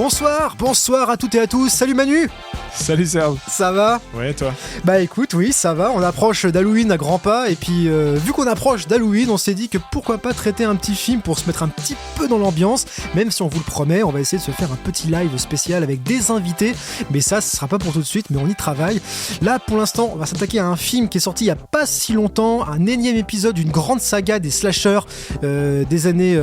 Bonsoir à toutes et à tous. Salut Manu. Salut Serge. Ça va ? Ouais, toi ? Bah écoute, oui, ça va. On approche d'Halloween à grands pas. Et puis, vu qu'on approche d'Halloween, on s'est dit que pourquoi pas traiter un petit film pour se mettre un petit peu dans l'ambiance. Même si on vous le promet, on va essayer de se faire un petit live spécial avec des invités. Mais ça, ce sera pas pour tout de suite, mais on y travaille. Là, pour l'instant, on va s'attaquer à un film qui est sorti il y a pas si longtemps. Un énième épisode d'une grande saga des slashers des années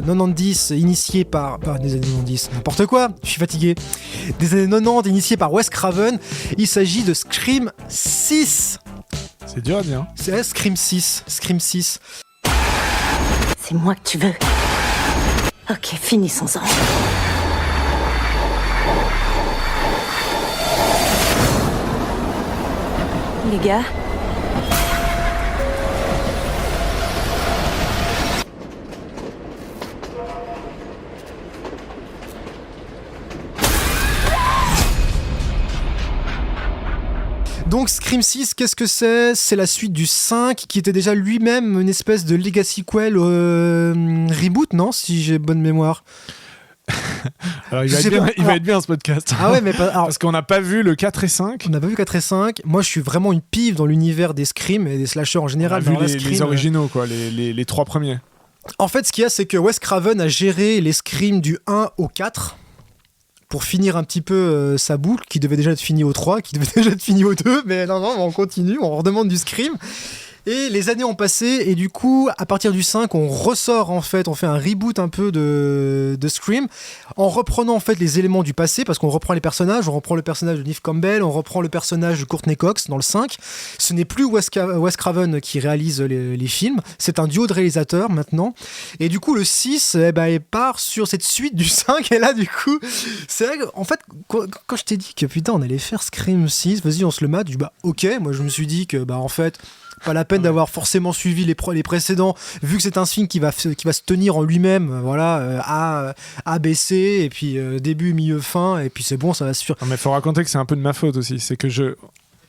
90, initié par... Pas des années 90, n'importe quoi, je suis fatigué. Des années 90, initié par Wes Craven. Il s'agit de Scream 6. C'est dur à dire. C'est Scream 6. Scream 6. C'est moi que tu veux. Ok, finissons-en. Les gars, Donc Scream 6, qu'est-ce que c'est ? C'est la suite du 5 qui était déjà lui-même une espèce de legacy sequel reboot, non ? Si j'ai bonne mémoire. Alors, il va être bien ce podcast. Ah ouais, mais parce qu'on n'a pas vu le 4 et 5. On n'a pas vu 4 et 5. Moi, je suis vraiment une pive dans l'univers des Scream et des slashers en général. On a vu les originaux, quoi, les 3 premiers. En fait, ce qu'il y a, c'est que Wes Craven a géré les Scream du 1 au 4 pour finir un petit peu sa boucle, qui devait déjà être finie au 3, qui devait déjà être finie au 2, mais non, on continue, on redemande du Scream. Et les années ont passé, et du coup, à partir du 5, on ressort en fait, on fait un reboot un peu de Scream, en reprenant en fait les éléments du passé, parce qu'on reprend les personnages, on reprend le personnage de Neve Campbell, on reprend le personnage de Courtney Cox dans le 5. Ce n'est plus Wes Craven qui réalise les films, c'est un duo de réalisateurs maintenant. Et du coup, le 6, il part sur cette suite du 5, et là, du coup, c'est vrai qu'en fait, quand je t'ai dit que putain, on allait faire Scream 6, vas-y, on se le mate, je dis ok, moi je me suis dit que en fait, pas la peine d'avoir forcément suivi les précédents, vu que c'est un film qui va se tenir en lui-même, A, B, C, et puis début, milieu, fin, et puis c'est bon, ça va suffire. Non, mais faut raconter que c'est un peu de ma faute aussi, c'est que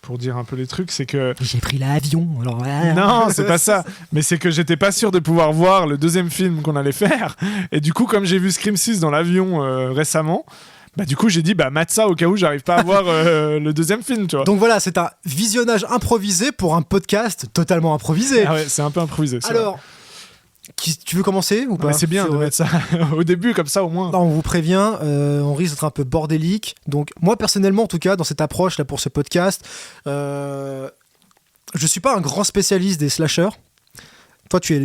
pour dire un peu les trucs, c'est que... J'ai pris l'avion, alors voilà. Non, c'est pas ça, mais c'est que j'étais pas sûr de pouvoir voir le deuxième film qu'on allait faire, et du coup, comme j'ai vu Scream 6 dans l'avion récemment, du coup j'ai dit mate ça au cas où j'arrive pas à voir le deuxième film, tu vois. Donc voilà, c'est un visionnage improvisé pour un podcast totalement improvisé. Ah ouais, c'est un peu improvisé. Alors, tu veux commencer ou pas ? Mais c'est bien de mettre ça au début comme ça au moins. Non, on vous prévient, on risque d'être un peu bordélique. Donc moi personnellement en tout cas dans cette approche là pour ce podcast, je suis pas un grand spécialiste des slashers. Toi, tu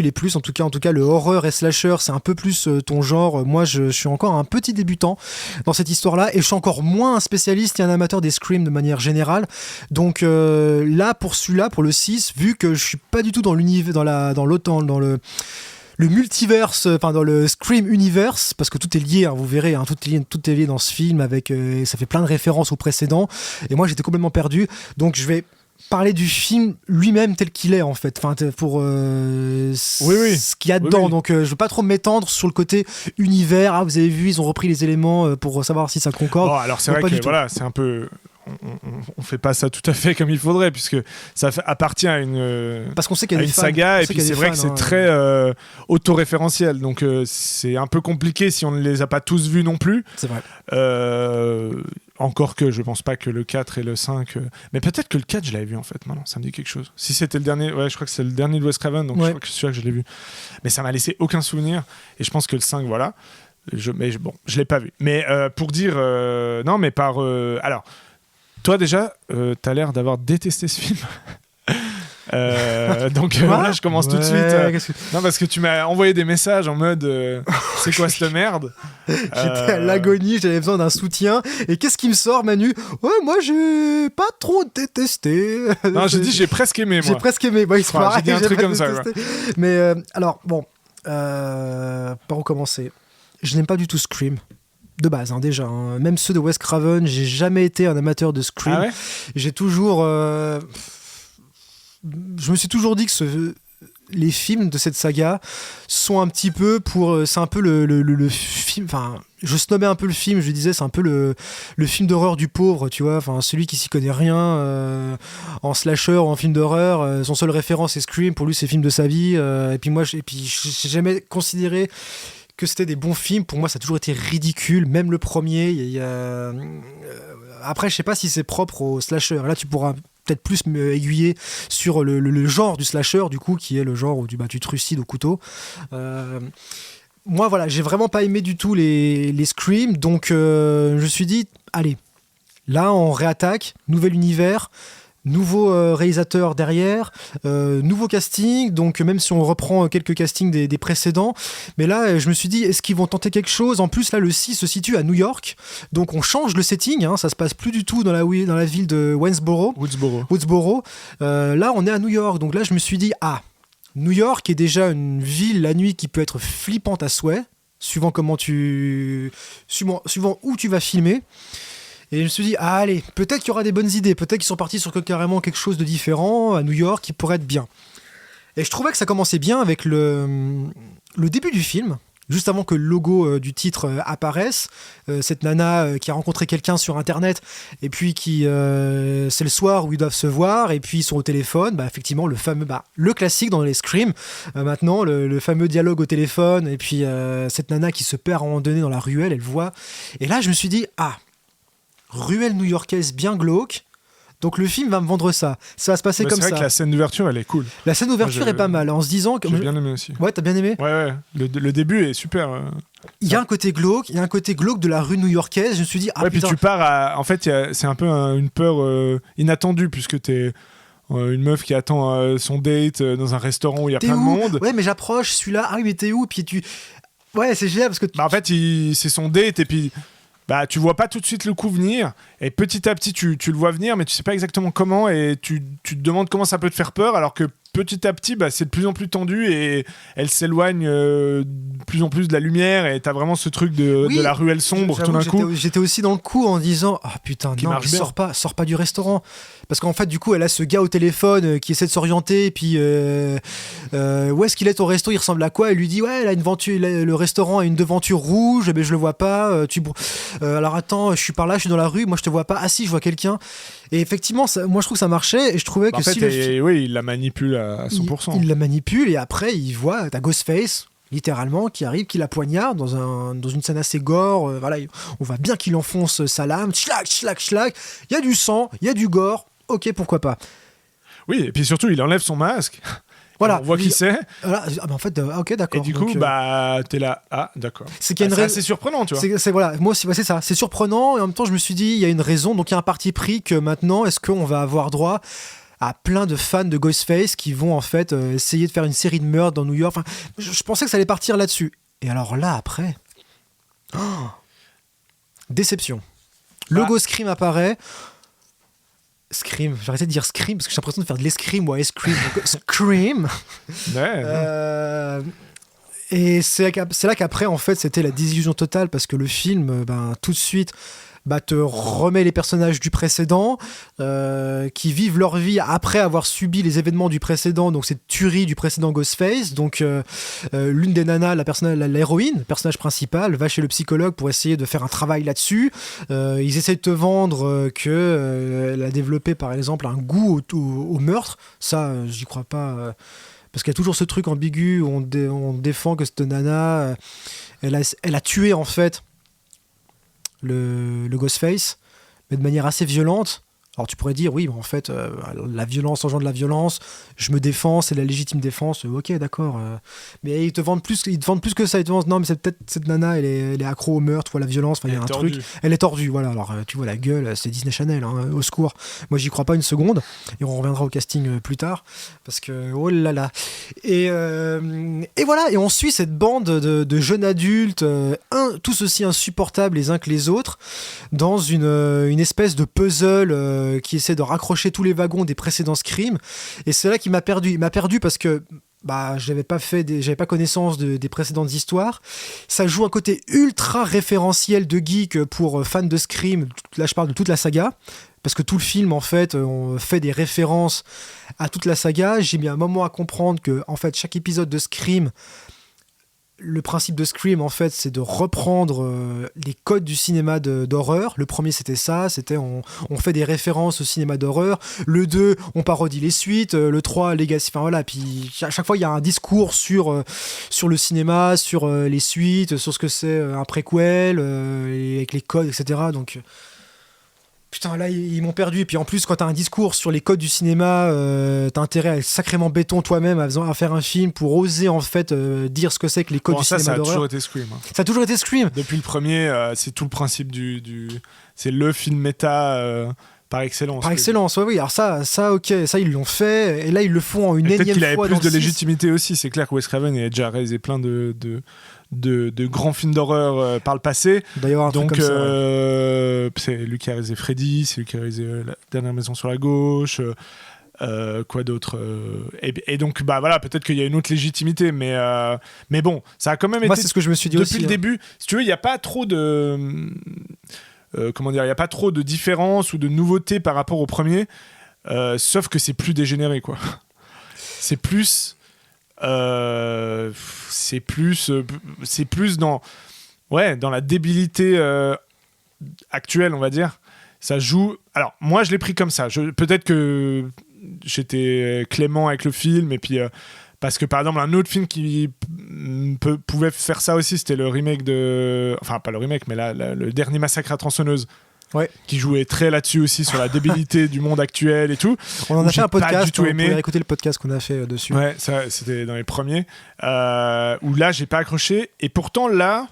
l'es plus, en tout cas, le horreur et slasher, c'est un peu plus ton genre. Moi, je suis encore un petit débutant dans cette histoire-là, et je suis encore moins un spécialiste et un amateur des Scream de manière générale. Donc là, pour celui-là, pour le 6, vu que je suis pas du tout dans l'univers, dans le multiverse, enfin dans le Scream universe, parce que tout est lié, vous verrez, tout est lié dans ce film, avec ça fait plein de références au précédent, et moi j'étais complètement perdu, donc je vais parler du film lui-même tel qu'il est en fait, pour ce qu'il y a dedans. Oui. Donc je veux pas trop m'étendre sur le côté univers. Vous avez vu, ils ont repris les éléments pour savoir si ça concorde. Bon, alors c'est vrai que voilà, c'est un peu... On fait pas ça tout à fait comme il faudrait, puisque ça appartit à une, parce qu'on sait qu'il y a une saga, et puis c'est vrai que c'est très autoréférentiel, donc c'est un peu compliqué si on ne les a pas tous vus non plus. C'est vrai. Encore que je pense pas que le 4 et le 5 mais peut-être que le 4 je l'avais vu en fait. Non, ça me dit quelque chose. Si c'était le dernier, ouais, je crois que c'est le dernier de Wes Craven, donc je crois que c'est celui-là que je l'ai vu, mais ça m'a laissé aucun souvenir, et je pense que le 5 voilà, je l'ai pas vu, mais pour dire non, mais alors toi déjà t'as l'air d'avoir détesté ce film. Donc là je commence tout de suite. Non, parce que tu m'as envoyé des messages en mode c'est quoi cette merde. J'étais à l'agonie, j'avais besoin d'un soutien, et qu'est-ce qui me sort, Manu ? Ouais, moi j'ai pas trop détesté. Non, j'ai dit j'ai presque aimé, moi. J'ai presque aimé, il se pareil, j'ai dit un truc comme ça, quoi. Mais alors bon, par où commencer ? Je n'aime pas du tout Scream de base, déjà, même ceux de Wes Craven, j'ai jamais été un amateur de Scream. Ah ouais ? J'ai toujours je me suis toujours dit que les films de cette saga sont un petit peu c'est un peu le film, enfin je snobais un peu le film, je disais c'est un peu le film d'horreur du pauvre, tu vois, enfin celui qui s'y connaît rien en slasher ou en film d'horreur, son seul référence c'est Scream, pour lui c'est le film de sa vie, et puis j'ai jamais considéré que c'était des bons films. Pour moi, ça a toujours été ridicule. Même le premier. Après, je sais pas si c'est propre au slasher. Là, tu pourras peut-être plus me aiguiller sur le genre du slasher, du coup, qui est le genre où tu te trucides au couteau. Moi, voilà, j'ai vraiment pas aimé du tout les Scream. Donc, je me suis dit, allez, là, on réattaque. Nouvel univers. Nouveau réalisateur derrière, nouveau casting, donc même si on reprend quelques castings des précédents, mais là je me suis dit, est-ce qu'ils vont tenter quelque chose? En plus là le 6 se situe à New York, donc on change le setting, ça se passe plus du tout dans la ville de Woodsboro. Là on est à New York, donc là je me suis dit, New York est déjà une ville la nuit qui peut être flippante à souhait, suivant où tu vas filmer. Et je me suis dit, allez, peut-être qu'il y aura des bonnes idées, peut-être qu'ils sont partis sur carrément quelque chose de différent à New York qui pourrait être bien. Et je trouvais que ça commençait bien avec le début du film, juste avant que le logo du titre apparaisse. Cette nana qui a rencontré quelqu'un sur Internet, et puis c'est le soir où ils doivent se voir, et puis ils sont au téléphone. Effectivement, le fameux, le classique dans les Scream, maintenant, le fameux dialogue au téléphone, et puis cette nana qui se perd à un moment donné dans la ruelle, elle voit. Et là, je me suis dit, ruelle new-yorkaise bien glauque, donc le film va me vendre ça va se passer comme ça. C'est vrai que la scène d'ouverture elle est cool, la scène d'ouverture est pas mal, en se disant que j'ai bien aimé aussi. Ouais, t'as bien aimé? Ouais. Le début est super. Il y a un côté glauque, de la rue new-yorkaise. Je me suis dit puis tu pars en fait c'est un peu une peur inattendue, puisque t'es une meuf qui attend son date dans un restaurant où il y a plein de monde. Ouais, mais j'approche celui-là, oui mais t'es où? Puis ouais, c'est génial parce que en fait c'est son date, et puis tu vois pas tout de suite le coup venir, et petit à petit tu le vois venir, mais tu sais pas exactement comment, et tu te demandes comment ça peut te faire peur, alors que petit à petit c'est de plus en plus tendu, et elle s'éloigne de plus en plus de la lumière, et t'as vraiment ce truc de la ruelle sombre tout d'un coup. J'étais aussi dans le coup en disant putain, non, sors pas du restaurant, parce qu'en fait du coup elle a ce gars au téléphone qui essaie de s'orienter, et puis où est-ce qu'il est ton resto, il ressemble à quoi? Elle lui dit elle a une venture, le restaurant a une devanture rouge, mais je le vois pas, alors attends, je suis par là, je suis dans la rue, moi je te vois pas, si je vois quelqu'un. Et effectivement moi je trouve que ça marchait, et je trouvais que il la manipule à 100%. Il la manipule, et après il voit ta Ghostface littéralement qui arrive, qui la poignarde dans une scène assez gore, on voit bien qu'il enfonce sa lame, schlac, il y a du sang, il y a du gore, ok, pourquoi pas. Oui, et puis surtout il enlève son masque. Voilà, on voit qui c'est. En fait, ok, d'accord. Et du coup, t'es là, d'accord. C'est assez surprenant, tu vois. Moi aussi, c'est ça. C'est surprenant, et en même temps, je me suis dit, il y a une raison, donc il y a un parti pris que maintenant, est-ce qu'on va avoir droit à plein de fans de Ghostface qui vont en fait essayer de faire une série de meurtres dans New York. Je pensais que ça allait partir là-dessus. Et alors là, après, déception. Logo Scream apparaît. Scream, j'ai arrêté de dire Scream parce que j'ai l'impression de faire de l'escrime ou à escrime. Scream. Ouais. Et c'est là qu'après, en fait, c'était la désillusion totale, parce que le film, tout de suite, te remet les personnages du précédent qui vivent leur vie après avoir subi les événements du précédent, donc cette tuerie du précédent Ghostface. Donc l'une des nanas, l'héroïne, le personnage principal, va chez le psychologue pour essayer de faire un travail là-dessus. Ils essaient de te vendre qu'elle a développé par exemple un goût au meurtre. Ça, j'y crois pas, parce qu'il y a toujours ce truc ambigu où on défend que cette nana elle a tué en fait le Ghostface, mais de manière assez violente. Alors tu pourrais dire, oui, en fait, la violence engendre la violence, je me défends, c'est la légitime défense, ok, d'accord. Mais ils te vendent plus que ça, ils te vendent, non, mais c'est peut-être cette nana, elle est accro au meurtre ou à la violence, il y a un truc. Elle est tordue, voilà. Alors tu vois la gueule, c'est Disney Channel, au secours. Moi, j'y crois pas une seconde, et on reviendra au casting plus tard, parce que, oh là là. Et voilà, et on suit cette bande de jeunes adultes, tous aussi insupportables les uns que les autres, dans une espèce de puzzle qui essaie de raccrocher tous les wagons des précédents Scream. Et c'est là qu'il m'a perdu. Il m'a perdu parce que j'avais pas connaissance des précédentes histoires. Ça joue un côté ultra référentiel de geek pour fans de Scream. Là, je parle de toute la saga, parce que tout le film, en fait, on fait des références à toute la saga. J'ai mis un moment à comprendre que, en fait, chaque épisode de Scream le principe de Scream, en fait, c'est de reprendre les codes du cinéma d'horreur. Le premier, c'était ça. C'était on fait des références au cinéma d'horreur. Le 2, on parodie les suites. Le 3, Legacy. Enfin voilà. Puis à chaque fois, il y a un discours sur le cinéma, sur les suites, sur ce que c'est un préquel, et avec les codes, etc. Donc... Putain, là, ils m'ont perdu. Et puis en plus, quand t'as un discours sur les codes du cinéma, t'as intérêt à être sacrément béton toi-même, à faire un film pour oser en fait dire ce que c'est que les codes du cinéma d'horreur. Ça a toujours été Scream. Hein. Ça a toujours été Scream. Depuis le premier, c'est tout le principe c'est le film méta par excellence. Par excellence, oui. Alors ça, ok, ça ils l'ont fait. Et là, ils le font en une énième fois. Peut-être qu'il avait plus de 6. légitimité aussi. C'est clair que Wes Craven a déjà réalisé plein de grands films d'horreur par le passé. Il doit y avoir un truc comme ça. C'est lui qui a réalisé Freddy, c'est lui qui a réalisé La Dernière Maison sur la Gauche. Quoi d'autre et donc bah voilà, peut-être qu'il y a une autre légitimité, mais bon, ça a quand même été. C'est ce que je me suis dit depuis aussi, le début. Si tu veux, il y a pas trop de comment dire, il y a pas trop de différence ou de nouveautés par rapport au premier, sauf que c'est plus dégénéré, quoi. C'est plus dans la débilité actuelle, on va dire. Ça joue. Alors moi, je l'ai pris comme ça. Peut-être que j'étais clément avec le film, et puis parce que par exemple un autre film qui pouvait faire ça aussi, c'était le remake enfin pas le remake, mais le dernier Massacre à tronçonneuse. Ouais. Qui jouait très là-dessus aussi, sur la débilité du monde actuel et tout. On en a fait un podcast, vous pouvez écouter le podcast qu'on a fait dessus. Ouais, ça, c'était dans les premiers. Où là, j'ai pas accroché. Et pourtant, là,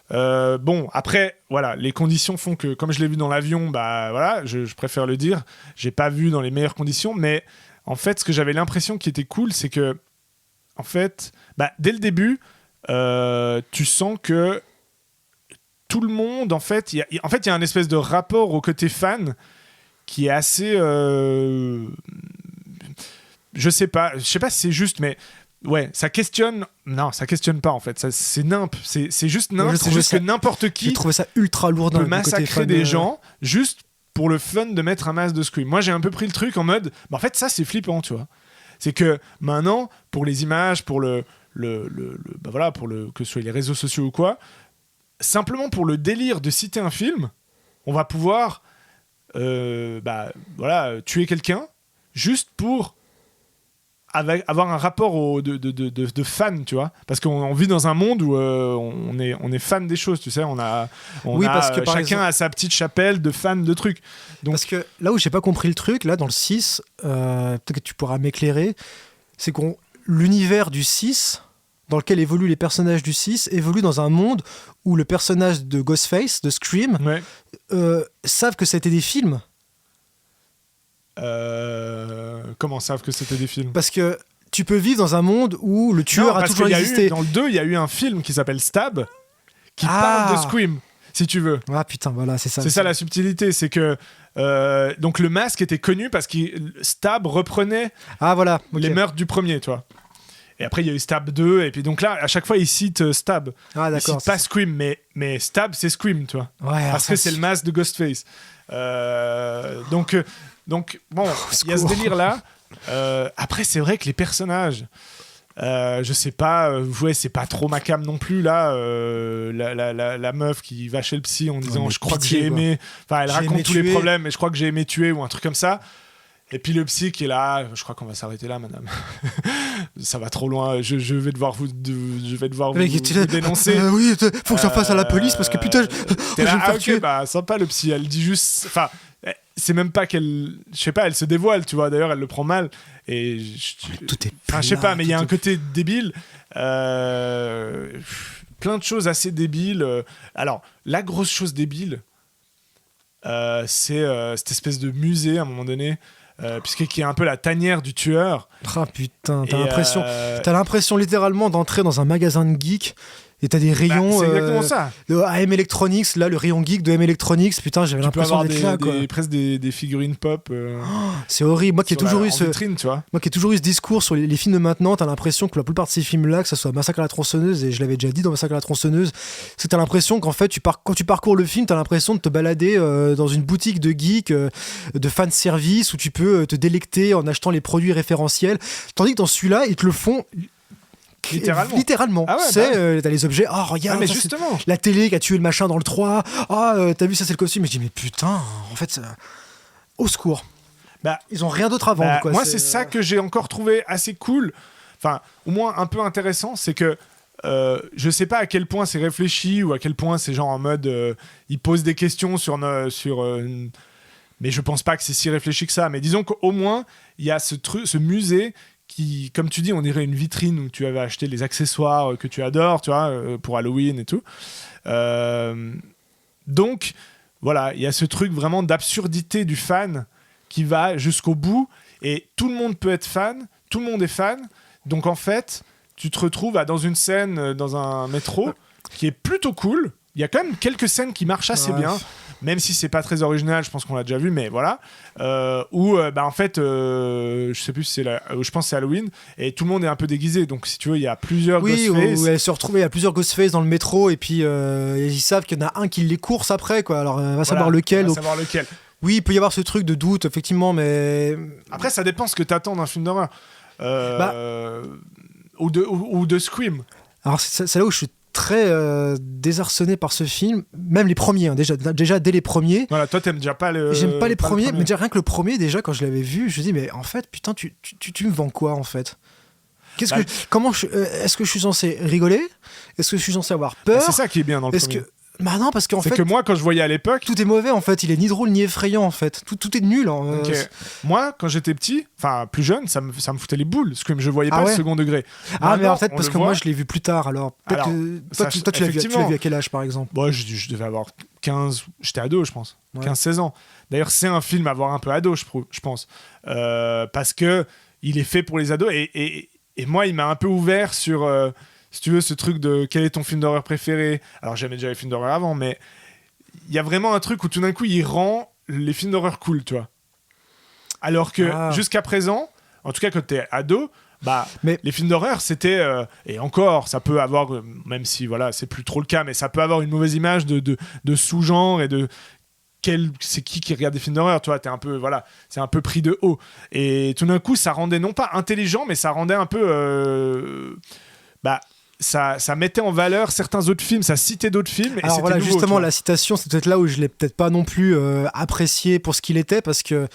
bon, après, voilà, les conditions font que, comme je l'ai vu dans l'avion, bah voilà, je préfère le dire, j'ai pas vu dans les meilleures conditions, mais en fait, ce que j'avais l'impression qui était cool, c'est que, en fait, bah, dès le début, tu sens que tout le monde, en fait, il y a un espèce de rapport au côté fan qui est assez... je sais pas si c'est juste, mais ouais, ça questionne... Non, ça questionne pas, en fait. C'est nimp. C'est juste nimp. C'est juste que n'importe qui... J'ai trouvé ça ultra lourd peut massacrer des gens juste pour le fun de mettre un masque de Scream. Moi, j'ai un peu pris le truc en mode... Bah, en fait, ça, c'est flippant, tu vois. C'est que maintenant, pour les images, pour bah, voilà, que ce soit les réseaux sociaux ou quoi... Simplement pour le délire de citer un film, on va pouvoir bah, voilà, tuer quelqu'un juste pour avoir un rapport de fan, tu vois, parce qu'on vit dans un monde où on est fan des choses, tu sais, parce que chacun a sa petite chapelle de fans de trucs. Donc... Parce que là où j'ai pas compris le truc, là dans le 6, peut-être que tu pourras m'éclairer, c'est que l'univers du 6, dans lequel évoluent les personnages du 6, évolue dans un monde où le personnage de Ghostface, de Scream, savent que c'était des films. Comment savent que c'était des films ? Parce que tu peux vivre dans un monde où le tueur a toujours existé. Dans le 2, il y a eu un film qui s'appelle Stab, qui parle de Scream, si tu veux. Ah putain, voilà, c'est ça. C'est ça la subtilité, c'est que donc le masque était connu parce que Stab reprenait les meurtres du premier, tu vois. Et après, il y a eu Stab 2, et puis donc là, à chaque fois, ils citent Stab. Ah, d'accord. Ils citent pas Scream, mais Stab, c'est Scream, tu vois. Ouais, parce que c'est le masque de Ghostface. Donc bon, il y a ce délire-là. Après, c'est vrai que les personnages, je sais pas, c'est pas trop ma cam non plus, là. La meuf qui va chez le psy en disant je crois que j'ai aimé. Enfin, elle raconte tous les problèmes, mais je crois que j'ai aimé tuer, ou un truc comme ça. Et puis le psy qui est là, je crois qu'on va s'arrêter là, madame. Ça va trop loin, je vais devoir vous dénoncer. Oui, faut que j'en fasse à la police parce que putain, je vais me faire tuer. Bah, sympa le psy, elle dit juste... Enfin, c'est même pas qu'elle... Je sais pas, elle se dévoile, tu vois, d'ailleurs elle le prend mal. Et tout est enfin, je sais pas, mais il y a un côté débile. Plein de choses assez débiles. Alors, la grosse chose débile, c'est cette espèce de musée à un moment donné, qui est un peu la tanière du tueur. Ah putain, t'as l'impression littéralement d'entrer dans un magasin de geek. Et t'as des rayons. C'est exactement ça. De AM Electronics, là, le rayon geek de AM Electronics, putain, j'avais l'impression d'être là, quoi. Presque des figurines pop. C'est horrible. Moi qui ai toujours eu vitrine, tu vois. Moi qui ai toujours eu ce discours sur les films de maintenant, t'as l'impression que la plupart de ces films-là, que ça soit Massacre à la tronçonneuse, et je l'avais déjà dit dans Massacre à la tronçonneuse, c'est que t'as l'impression qu'en fait, quand tu parcours le film, t'as l'impression de te balader dans une boutique de geek, de fan service, où tu peux te délecter en achetant les produits référentiels. Tandis que dans celui-là, ils te le font Littéralement. Ah ouais, c'est t'as les objets, regarde, mais ça, justement. la télé qui a tué le machin dans le 3, t'as vu, ça c'est le costume. Et je dis, mais putain, en fait, au secours. Ils ont rien d'autre à vendre. Quoi. Moi, c'est ça que j'ai encore trouvé assez cool, enfin, au moins un peu intéressant, c'est que je sais pas à quel point c'est réfléchi ou à quel point c'est genre en mode ils posent des questions sur mais je pense pas que c'est si réfléchi que ça, mais disons qu'au moins il y a ce musée qui, comme tu dis, on dirait une vitrine où tu avais acheté les accessoires que tu adores, tu vois, pour Halloween et tout. Donc voilà, il y a ce truc vraiment d'absurdité du fan qui va jusqu'au bout, et tout le monde peut être fan, tout le monde est fan, donc en fait tu te retrouves dans une scène dans un métro qui est plutôt cool. Il y a quand même quelques scènes qui marchent assez bien, même si c'est pas très original, je pense qu'on l'a déjà vu, mais voilà. Où en fait, je sais plus si je pense que c'est Halloween, et tout le monde est un peu déguisé, donc si tu veux, il y a plusieurs Ghostface. Où elle se retrouve, il y a plusieurs Ghostface dans le métro, et puis ils savent qu'il y en a un qui les course après, quoi. Alors on va savoir lequel. Oui, il peut y avoir ce truc de doute, effectivement, mais... Après, ça dépend ce que t'attends d'un film d'horreur. Ou de Scream. Alors c'est là où je suis très désarçonné par ce film, même les premiers, hein, déjà dès les premiers. Voilà, toi t'aimes déjà pas le... J'aime pas les premiers, mais déjà rien que le premier, déjà quand je l'avais vu, je me dis mais en fait, putain, tu me vends quoi en fait? Est-ce que je suis censé rigoler? Est-ce que je suis censé avoir peur? C'est ça qui est bien dans le premier. Non, parce qu'en fait... C'est que moi, quand je voyais à l'époque... Tout est mauvais, en fait. Il est ni drôle, ni effrayant, en fait. Tout est nul. Moi, quand j'étais petit, enfin, plus jeune, ça me foutait les boules. Scream, je voyais pas le second degré. Mais en fait, parce que moi, je l'ai vu plus tard, alors... Toi, tu l'as vu à quel âge, par exemple? Moi, je devais avoir 15... J'étais ado, je pense. 15-16 ans. D'ailleurs, c'est un film à voir un peu ado, je pense. Parce que il est fait pour les ados. Et moi, il m'a un peu ouvert sur... si tu veux, ce truc de quel est ton film d'horreur préféré. Alors, j'aimais déjà les films d'horreur avant, mais il y a vraiment un truc où tout d'un coup, il rend les films d'horreur cool, tu vois. Alors que jusqu'à présent, en tout cas quand t'es ado, les films d'horreur, c'était... et encore, ça peut avoir, même si voilà, c'est plus trop le cas, mais ça peut avoir une mauvaise image de sous-genre et de... c'est qui regarde des films d'horreur, toi, t'es un peu, voilà, c'est un peu pris de haut. Et tout d'un coup, ça rendait non pas intelligent, mais ça rendait un peu... ça mettait en valeur certains autres films, ça citait d'autres films. Alors voilà, nouveau, justement, la citation, c'est peut-être là où je l'ai peut-être pas non plus apprécié pour ce qu'il était, parce que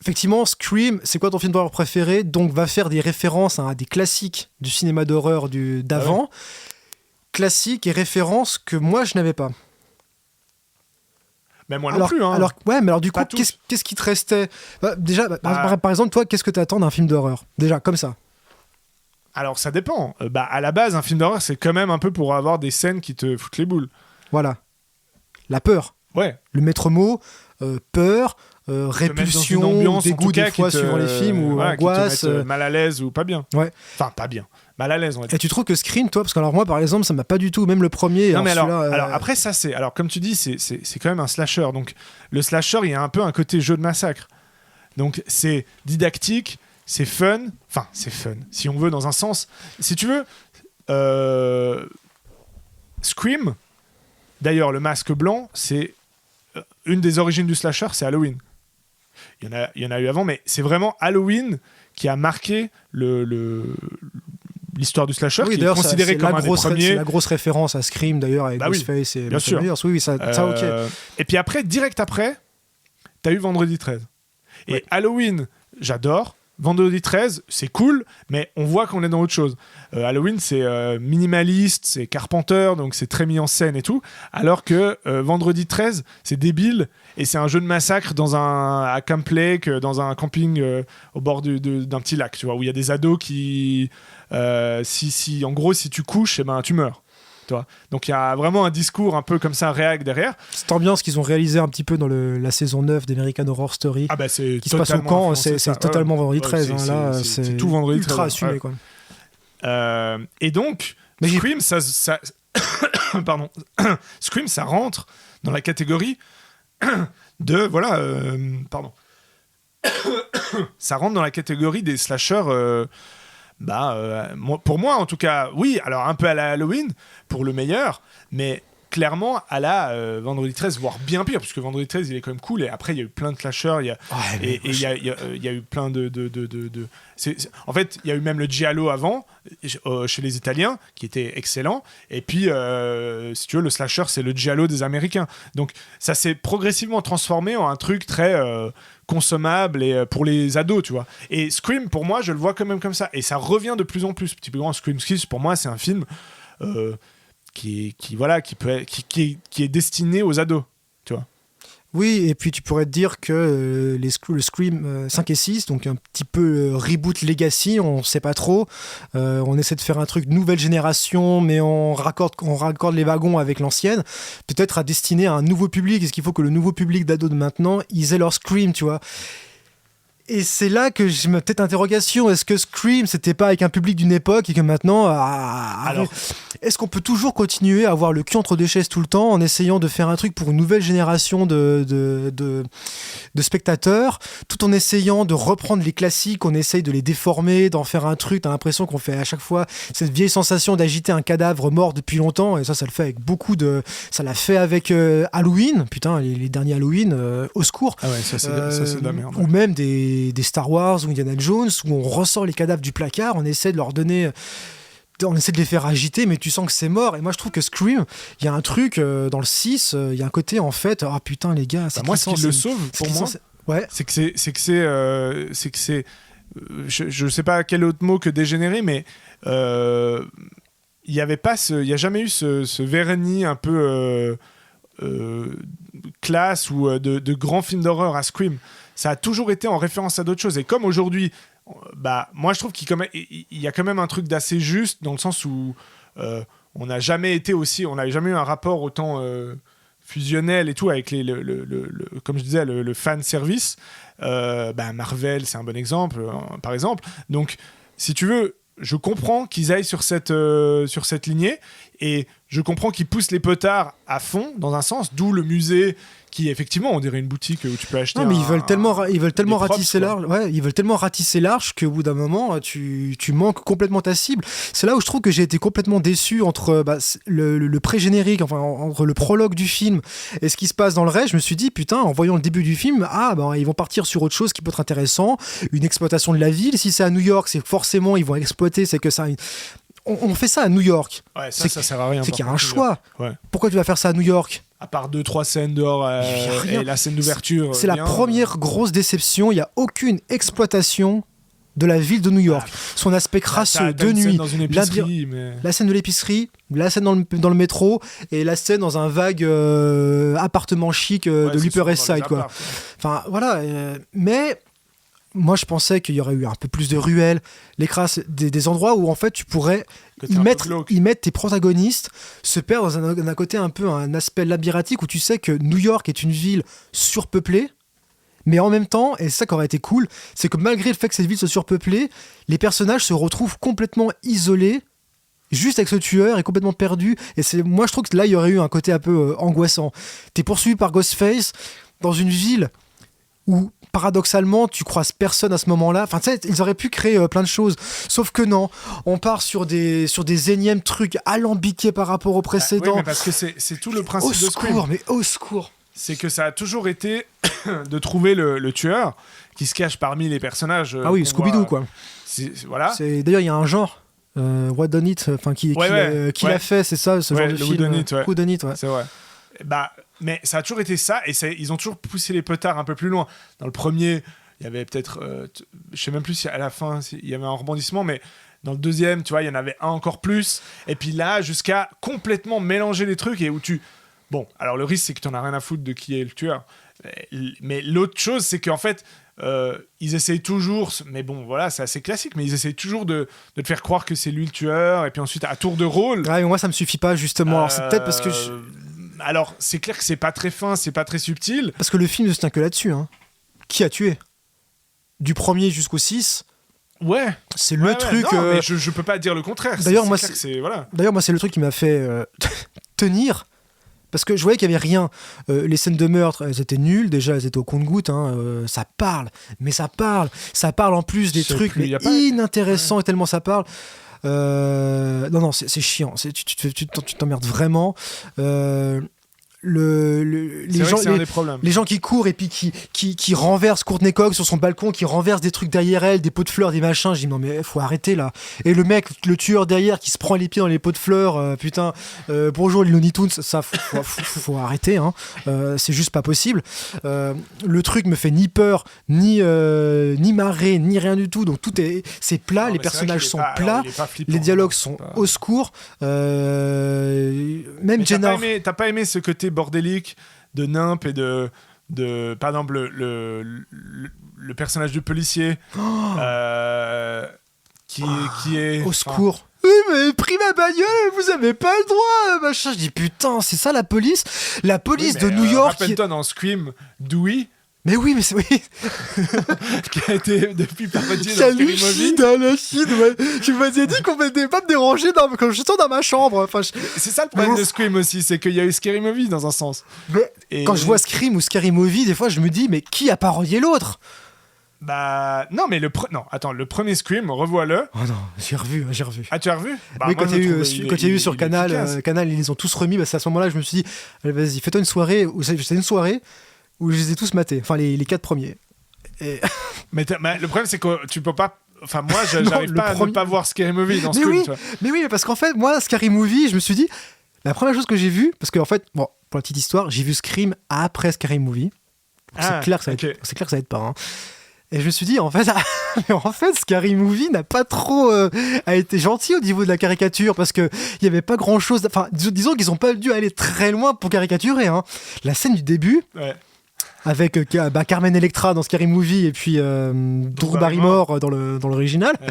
effectivement, Scream, c'est quoi ton film d'horreur préféré? Donc va faire des références à des classiques du cinéma d'horreur d'avant, classiques et références que moi je n'avais pas. Mais moi non plus. Hein. Mais alors du coup, qu'est-ce qui te restait? Par exemple, toi, qu'est-ce que tu attends d'un film d'horreur? Déjà, comme ça. Alors ça dépend. À la base, un film d'horreur, c'est quand même un peu pour avoir des scènes qui te foutent les boules. Voilà. La peur. Ouais. Le maître mot, peur, répulsion, dégoût des fois suivant les films, ou angoisse. Qui te mettent mal à l'aise ou pas bien. Ouais. Enfin, pas bien. Mal à l'aise, on va dire. Et tu trouves que Scream, toi, parce que alors moi, par exemple, ça m'a pas du tout, même le premier. Non, mais alors après, ça, c'est... Alors, comme tu dis, c'est quand même un slasher. Donc, le slasher, il y a un peu un côté jeu de massacre. Donc, c'est didactique, c'est fun. Enfin, c'est fun, si on veut, dans un sens. Si tu veux, Scream, d'ailleurs, le masque blanc, c'est une des origines du slasher, c'est Halloween. Il y en a eu avant, mais c'est vraiment Halloween qui a marqué l'histoire du slasher, qui est considéré comme un des premiers. C'est la grosse référence à Scream, d'ailleurs, avec Ghostface et Michael Myers. Oui, ça ok. Et puis après, direct après, t'as eu Vendredi 13. Et Halloween, j'adore. Vendredi 13, c'est cool, mais on voit qu'on est dans autre chose. Halloween, c'est minimaliste, c'est Carpenter, donc c'est très mis en scène et tout. Alors que Vendredi 13, c'est débile, et c'est un jeu de massacre à Camp Lake, dans un camping au bord d'un petit lac, tu vois, où il y a des ados qui... en gros, si tu couches, tu meurs. Donc il y a vraiment un discours un peu comme ça, réac derrière. Cette ambiance qu'ils ont réalisée un petit peu dans la saison 9 d'American Horror Story, qui se passe au camp, c'est totalement Vendredi 13. C'est tout Vendredi 13. Ultra assumé. Quoi. Et donc, Scream, pardon. Scream, ça rentre dans la catégorie de... Voilà, pardon. Ça rentre dans la catégorie des slashers... pour moi en tout cas, oui, alors un peu à la Halloween pour le meilleur, mais clairement à la Vendredi 13, voire bien pire, puisque Vendredi 13 il est quand même cool, et après il y a eu plein de slashers, il y a eu plein de... En fait, il y a eu même le giallo avant, chez les Italiens, qui était excellent, et puis, si tu veux, le slasher, c'est le giallo des Américains. Donc, ça s'est progressivement transformé en un truc très consommable et pour les ados, tu vois. Et Scream, pour moi, je le vois quand même comme ça, et ça revient de plus en plus. Typiquement, Scream 6, pour moi, c'est un film qui est destiné aux ados, tu vois. Oui, et puis tu pourrais te dire que le Scream 5 et 6, donc un petit peu reboot legacy, on sait pas trop. On essaie de faire un truc nouvelle génération, mais on raccorde les wagons avec l'ancienne. Peut-être à destiner à un nouveau public. Est-ce qu'il faut que le nouveau public d'ados de maintenant, ils aient leur Scream, tu vois ? Et c'est là que j'ai ma petite interrogation. Est-ce que Scream, c'était pas avec un public d'une époque et que maintenant... Alors, est-ce qu'on peut toujours continuer à avoir le cul entre deux chaises tout le temps en essayant de faire un truc pour une nouvelle génération de spectateurs, tout en essayant de reprendre les classiques, on essaye de les déformer, d'en faire un truc, t'as l'impression qu'on fait à chaque fois cette vieille sensation d'agiter un cadavre mort depuis longtemps, et ça le fait avec beaucoup de... Ça l'a fait avec Halloween, putain, les derniers Halloween, au secours. Ah ouais, ça c'est de la merde. Ou même des Star Wars ou Indiana Jones, où on ressort les cadavres du placard, on essaie de leur donner... On essaie de les faire agiter, mais tu sens que c'est mort. Et moi, je trouve que Scream, il y a un truc dans le 6, il y a un côté en fait, ah putain, les gars, c'est moi, ce qui le sauve pour moi, ouais. c'est que c'est je sais pas quel autre mot que dégénéré, mais il y a jamais eu ce vernis un peu classe ou de grands films d'horreur à Scream. Ça a toujours été en référence à d'autres choses. Et comme aujourd'hui, moi je trouve qu'il y a quand même un truc d'assez juste, dans le sens où on n'a jamais eu un rapport autant fusionnel et tout avec comme je disais, le fan service. Marvel, c'est un bon exemple, par exemple. Donc, si tu veux, je comprends qu'ils aillent sur cette lignée, et je comprends qu'ils poussent les potards à fond, dans un sens, d'où le musée qui, effectivement, on dirait une boutique où tu peux acheter. Non, mais ils veulent tellement ratisser large. Ouais, ils veulent tellement ratisser large qu'au bout d'un moment, tu manques complètement ta cible. C'est là où je trouve que j'ai été complètement déçu entre le pré-générique, enfin entre le prologue du film et ce qui se passe dans le reste. Je me suis dit, putain, en voyant le début du film, ils vont partir sur autre chose qui peut être intéressant, une exploitation de la ville. Si c'est à New York, c'est forcément ils vont exploiter, c'est que ça. On fait ça à New York. Ouais, ça sert à rien. C'est qu'il y a un choix. Ouais. Pourquoi tu vas faire ça à New York ? À part 2-3 scènes dehors et la scène d'ouverture. C'est la première grosse déception. Il n'y a aucune exploitation de la ville de New York. Son aspect crasseux de nuit. Dans une épicerie, la scène de l'épicerie, la scène dans le métro et la scène dans un vague appartement chic de l'Upper East Side. Quoi. Enfin, voilà. Mais... Moi, je pensais qu'il y aurait eu un peu plus de ruelles, les crasses, des endroits où en fait tu pourrais y mettre tes protagonistes, se perdre dans un côté un peu un aspect labyrinthique où tu sais que New York est une ville surpeuplée, mais en même temps, et c'est ça qui aurait été cool, c'est que malgré le fait que cette ville soit surpeuplée, les personnages se retrouvent complètement isolés, juste avec ce tueur, et complètement perdus. Et moi, je trouve que là, il y aurait eu un côté un peu angoissant. T'es poursuivi par Ghostface dans une ville où paradoxalement tu croises personne à ce moment-là. Enfin, tu sais, ils auraient pu créer plein de choses, sauf que non, on part sur des énièmes trucs alambiqués par rapport au précédent. Oui, mais parce que c'est tout le principe de Scream. Au secours. C'est que ça a toujours été de trouver le tueur qui se cache parmi les personnages. Scooby-Doo, quoi. Voilà. D'ailleurs, il y a un genre What Done It, enfin qui l'a fait, c'est ça, ce genre de film. Who Done It, ouais. C'est vrai. Mais ça a toujours été ça, et ils ont toujours poussé les potards un peu plus loin. Dans le premier, il y avait peut-être, je sais même plus si à la fin il y avait un rebondissement, mais dans le deuxième, tu vois, il y en avait un encore plus. Et puis là, jusqu'à complètement mélanger les trucs, et où bon, alors le risque, c'est que tu n'en as rien à foutre de qui est le tueur. Mais l'autre chose, c'est qu'en fait, ils essayent toujours, mais bon, voilà, c'est assez classique, mais ils essayent toujours de te faire croire que c'est lui le tueur, et puis ensuite, à tour de rôle... Ouais, mais moi, ça me suffit pas, justement. Alors, c'est peut-être parce que... Alors, c'est clair que c'est pas très fin, c'est pas très subtil. Parce que le film ne se tient que là-dessus. Hein. Qui a tué ? Du premier jusqu'au 6. Ouais. C'est le truc... Non, mais je peux pas dire le contraire. D'ailleurs, moi, D'ailleurs, moi, c'est le truc qui m'a fait tenir. Parce que je voyais qu'il n'y avait rien. Les scènes de meurtre, elles étaient nulles. Déjà, elles étaient au compte-gouttes. Ça parle. Mais ça parle. Ça parle en plus des trucs inintéressants, et tellement ça parle. Non, c'est chiant. Tu t'emmerdes vraiment. Les gens qui courent et puis qui renversent Courtney Cox sur son balcon, qui renversent des trucs derrière elle, des pots de fleurs, des machins. Je dis non mais faut arrêter là. Et le mec, le tueur derrière qui se prend les pieds dans les pots de fleurs, putain. Bonjour les Looney Tunes, ça faut arrêter. Hein. C'est juste pas possible. Le truc me fait ni peur, ni marrer, ni rien du tout. Donc c'est plat, non, les personnages sont plats, les dialogues sont au secours. Même Jenna. T'as pas aimé ce côté bordélique de Nimp et de par exemple le personnage du policier qui est au secours. Oui, mais pris ma bagnole, vous avez pas le droit, machin. Je dis putain, c'est ça la police de New York. Rappelle-toi dans Scream, Dewey. Mais oui, mais c'est oui. Qui a été depuis parodié dans Scary Movie. Ouais. Tu m'avais dit qu'on m'était pas me déranger quand je suis dans ma chambre. Enfin, c'est ça le problème de Scream aussi, c'est qu'il y a eu Scary Movie dans un sens. Mais quand je vois Scream ou Scary Movie, des fois je me dis mais qui a parodié l'autre? Bah non, mais le premier Scream, revois-le. Oh non, j'ai revu. Ah, tu as revu? Oui, quand il y a eu sur Canal, ils les ont tous remis. Bah, c'est à ce moment-là que je me suis dit, allez, vas-y, fais-toi une soirée. C'était une soirée où je les ai tous matés, enfin les 4 premiers. Et... mais le problème c'est que tu peux pas. Enfin moi, j'arrive pas à ne pas voir Scary Movie dans Scream. Mais oui, parce qu'en fait, moi, Scary Movie, je me suis dit, la première chose que j'ai vue, parce qu'en fait, bon, pour la petite histoire, j'ai vu Scream après Scary Movie. C'est clair que ça va être pas. Hein. Et je me suis dit, en fait, Scary Movie n'a pas trop a été gentil au niveau de la caricature parce que il y avait pas grand chose. Enfin, disons qu'ils ont pas dû aller très loin pour caricaturer. Hein. La scène du début. Ouais. Avec Carmen Electra dans Scary Movie et puis Drew Barrymore dans l'original. Ouais.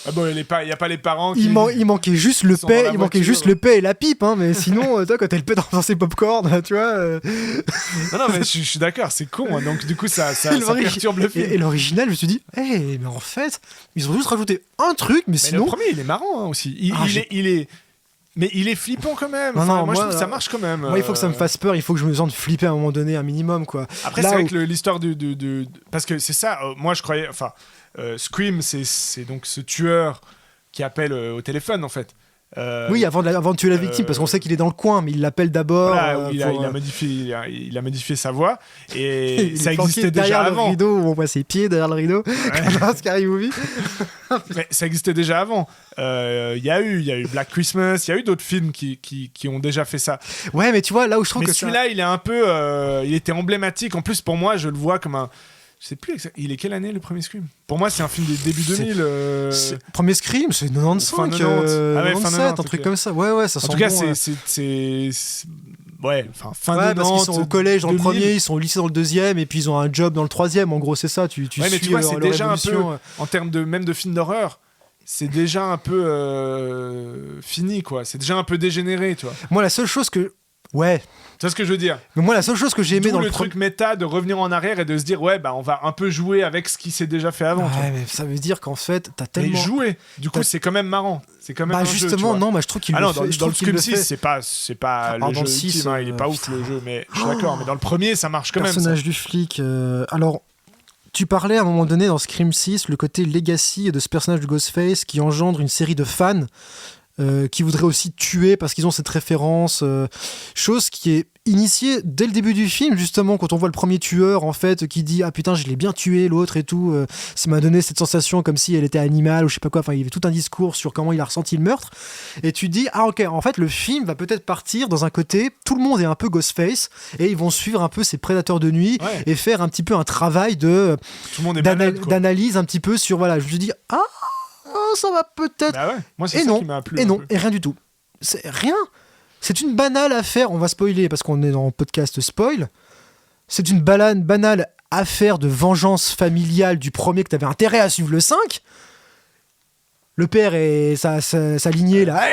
Ah bon, il y a pas les parents qui... Il manquait juste le paix, le paix et la pipe, hein, mais sinon, toi, quand elle pète dans ses popcorn, tu vois... Non, mais je suis d'accord, c'est con, hein, donc du coup, ça perturbe le film. Et l'original, je me suis dit, mais en fait, ils ont juste rajouté un truc, mais sinon... le premier, il est marrant, hein, aussi. Mais il est flippant quand même. Moi, je trouve que ça marche quand même. Moi, il faut que ça me fasse peur. Il faut que je me sente flipper à un moment donné, un minimum, quoi. Après, c'est vrai que l'histoire parce que c'est ça. Moi, je croyais. Enfin, Scream, c'est donc ce tueur qui appelle au téléphone, en fait. Oui, avant de tuer la victime, parce qu'on sait qu'il est dans le coin, mais il l'appelle d'abord. Voilà, il a modifié sa voix et ça existait déjà avant. Derrière le rideau, où on voit ses pieds derrière le rideau. Dans Scary Movie. Mais ça existait déjà avant. Il y a eu Black Christmas, il y a eu d'autres films qui ont déjà fait ça. Ouais, mais tu vois, là où je trouve que celui-là, il est un peu, il était emblématique. En plus, pour moi, je le vois comme un. Je sais plus exactement. Il est quelle année le premier Scream? Pour moi, c'est un film des débuts 2000. Premier Scream, c'est 95, fin 97, un truc comme ça. Ouais, ça sent bon. En tout cas, c'est ouais, enfin fin 90. Parce qu'ils sont au collège dans 2000. Le premier, ils sont au lycée dans le deuxième, et puis ils ont un job dans le troisième. En gros, c'est ça. Tu mais tu vois, c'est déjà un peu en termes même de film d'horreur. C'est déjà un peu fini, quoi. C'est déjà un peu dégénéré, tu vois. Moi, la seule chose que tu vois ce que je veux dire? Mais moi, la seule chose que j'ai aimé dans le truc méta de revenir en arrière et de se dire on va un peu jouer avec ce qui s'est déjà fait avant. Ouais, mais ça veut dire qu'en fait, t'as tellement. Mais jouer. Du coup, c'est quand même marrant. C'est quand même. Bah justement, non, je trouve qu'il le fait. Dans le Scream 6, c'est pas le jeu 6, ultime, il est pas ouf le jeu, mais je suis d'accord. Mais dans le premier, ça marche quand même. Personnage du flic. Alors. Tu parlais à un moment donné dans Scream 6 le côté legacy de ce personnage de Ghostface qui engendre une série de fans qui voudraient aussi tuer parce qu'ils ont cette référence, chose qui est initiée dès le début du film, justement, quand on voit le premier tueur en fait qui dit ah putain je l'ai bien tué l'autre et tout, ça m'a donné cette sensation comme si elle était animale ou je sais pas quoi, enfin il y avait tout un discours sur comment il a ressenti le meurtre et tu dis ah ok, en fait le film va peut-être partir dans un côté tout le monde est un peu Ghostface et ils vont suivre un peu ces prédateurs de nuit et faire un petit peu un travail de d'analyse un petit peu sur voilà, je me dis ça va peut-être. Bah ouais. Moi, c'est ça qui m'a plu. Et non, et rien du tout. C'est rien. C'est une banale affaire. On va spoiler parce qu'on est dans le podcast spoil. C'est une banale affaire de vengeance familiale du premier que t'avais intérêt à suivre le 5. Le père et sa lignée là,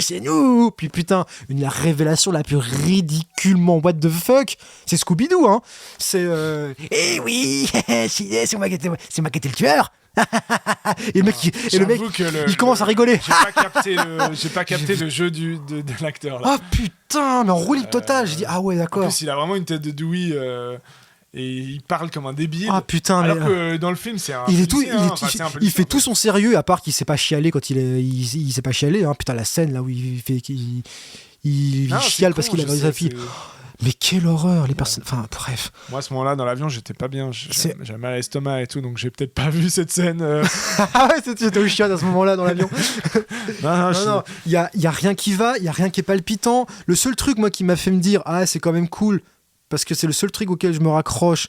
c'est nous. Puis putain, la révélation la plus ridiculement what the fuck, c'est Scooby-Doo, hein. C'est oui, c'est moi qui étais le tueur. Et le mec, il commence à rigoler. J'ai pas capté le jeu de l'acteur là. Ah putain, mais en roue libre totale. J'ai dit ah ouais d'accord. En plus, il a vraiment une tête de Dewey. et il parle comme un débile. Ah putain, alors mais que dans le film c'est un il est tout, policier, hein. Enfin, c'est un il policier, fait en tout fait. son sérieux, à part qu'il sait pas chialer quand il sait pas chialer. Hein. Putain, la scène là où il Non, chiale c'est parce con, qu'il a je sa sais, fille. c'est- Mais quelle horreur, les personnes. Enfin, bref. Moi à ce moment-là dans l'avion j'étais pas bien, C'est- j'avais mal à l'estomac et tout, donc j'ai peut-être pas vu cette scène. Ah ouais, c'était au chiottes à ce moment-là dans l'avion. Non, Non, il y a rien qui va, il y a rien qui est palpitant. Le seul truc, moi, qui m'a fait me dire, ah, c'est quand même cool, parce que c'est le seul truc auquel je me raccroche,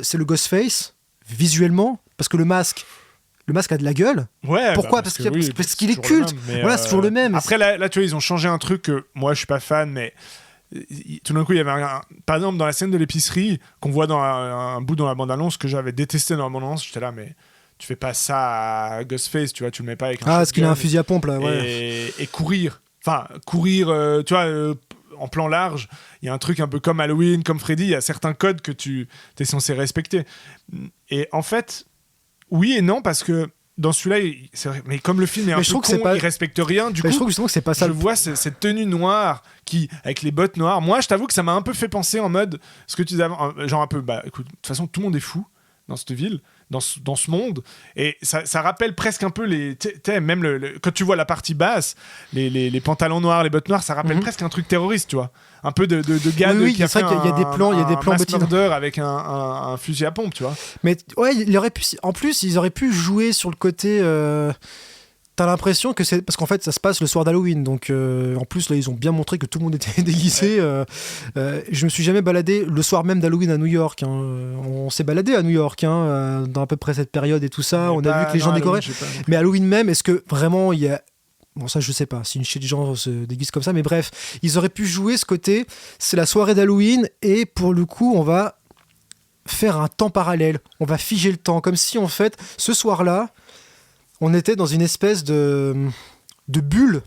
c'est le Ghostface, visuellement, parce que le masque a de la gueule. Ouais, Pourquoi bah, parce qu'il est toujours le culte. même, mais, Voilà, c'est toujours le même. Après, là, tu vois, ils ont changé un truc que moi, je suis pas fan, mais tout d'un coup, il y avait par exemple, dans la scène de l'épicerie, qu'on voit dans un bout dans la bande-annonce, que j'avais détesté dans la bande-annonce, j'étais là, mais tu fais pas ça à Ghostface, tu vois, tu le mets pas avec un Ah, est-ce qu'il a un shotgun fusil à pompe, là, ouais. et courir. Enfin, courir, tu vois, en plan large, il y a un truc un peu comme Halloween, comme Freddy, il y a certains codes que tu es censé respecter. Et en fait, oui et non, parce que dans celui-là, c'est vrai, mais comme le film est un Mais peu je trouve que con, c'est pas- il respecte rien, du Mais je coup, trouve justement que c'est pas ça. je vois cette tenue noire avec les bottes noires. Moi, je t'avoue que ça m'a un peu fait penser en mode ce que tu disais avant, genre un peu, bah écoute, de toute façon, tout le monde est fou dans cette ville, dans ce monde, et ça rappelle presque un peu même quand tu vois la partie basse, les pantalons noirs, les bottes noires, ça rappelle presque un truc terroriste, tu vois, un peu de gars Oui, qui a c'est fait vrai qu'il y a des plans, il y a des plans mass bottines. murder avec un fusil à pompe, tu vois. Mais ouais, en plus, ils auraient pu jouer sur le côté. T'as l'impression que c'est. Parce qu'en fait, ça se passe le soir d'Halloween. Donc, en plus, là, ils ont bien montré que tout le monde était déguisé. Je me suis jamais baladé le soir même d'Halloween à New York. Hein. On s'est baladé à New York dans à peu près cette période et tout ça. On a vu que les gens décoraient. Mais Halloween même, est-ce que vraiment il y a. Bon, ça, je sais pas si une chier de gens se déguisent comme ça. Mais bref, ils auraient pu jouer ce côté. C'est la soirée d'Halloween. Et pour le coup, on va faire un temps parallèle. On va figer le temps. Comme si, en fait, ce soir-là, on était dans une espèce de bulle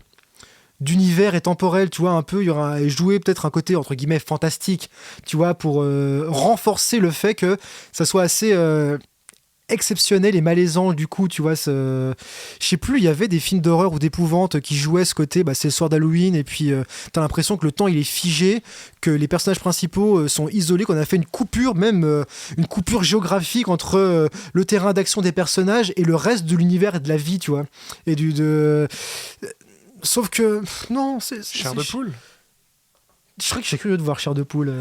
d'univers et temporel, tu vois, un peu, il y aura joué peut-être un côté, entre guillemets, fantastique, tu vois, pour renforcer le fait que ça soit assez exceptionnel et malaisant, du coup, tu vois, je sais plus, il y avait des films d'horreur ou d'épouvante qui jouaient ce côté, c'est le soir d'Halloween, et puis t'as l'impression que le temps, il est figé, que les personnages principaux sont isolés, qu'on a fait une coupure, même une coupure géographique entre le terrain d'action des personnages et le reste de l'univers et de la vie, tu vois, et sauf que, non, c'est Chair de poule. Je serais curieux de voir Chair de poule.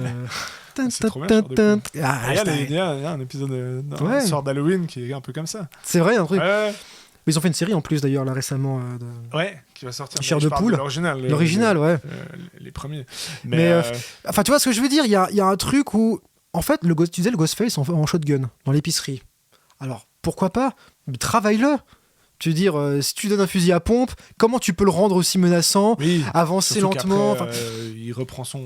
C'est trop bien, Chair de poule. Ah, Il y a un épisode d'un soir d'Halloween qui est un peu comme ça. c'est vrai, un truc. Ouais. Mais ils ont fait une série en plus d'ailleurs là récemment. Ouais, qui va sortir. Chair Je de parle poule. L'original. L'original, ouais. Les premiers. Mais enfin, tu vois ce que je veux dire, il y a un truc où, en fait, tu disais le Ghostface en shotgun dans l'épicerie. Alors pourquoi pas? Mais travaille-le. Tu veux dire, si tu donnes un fusil à pompe, comment tu peux le rendre aussi menaçant, oui, avancer lentement il reprend son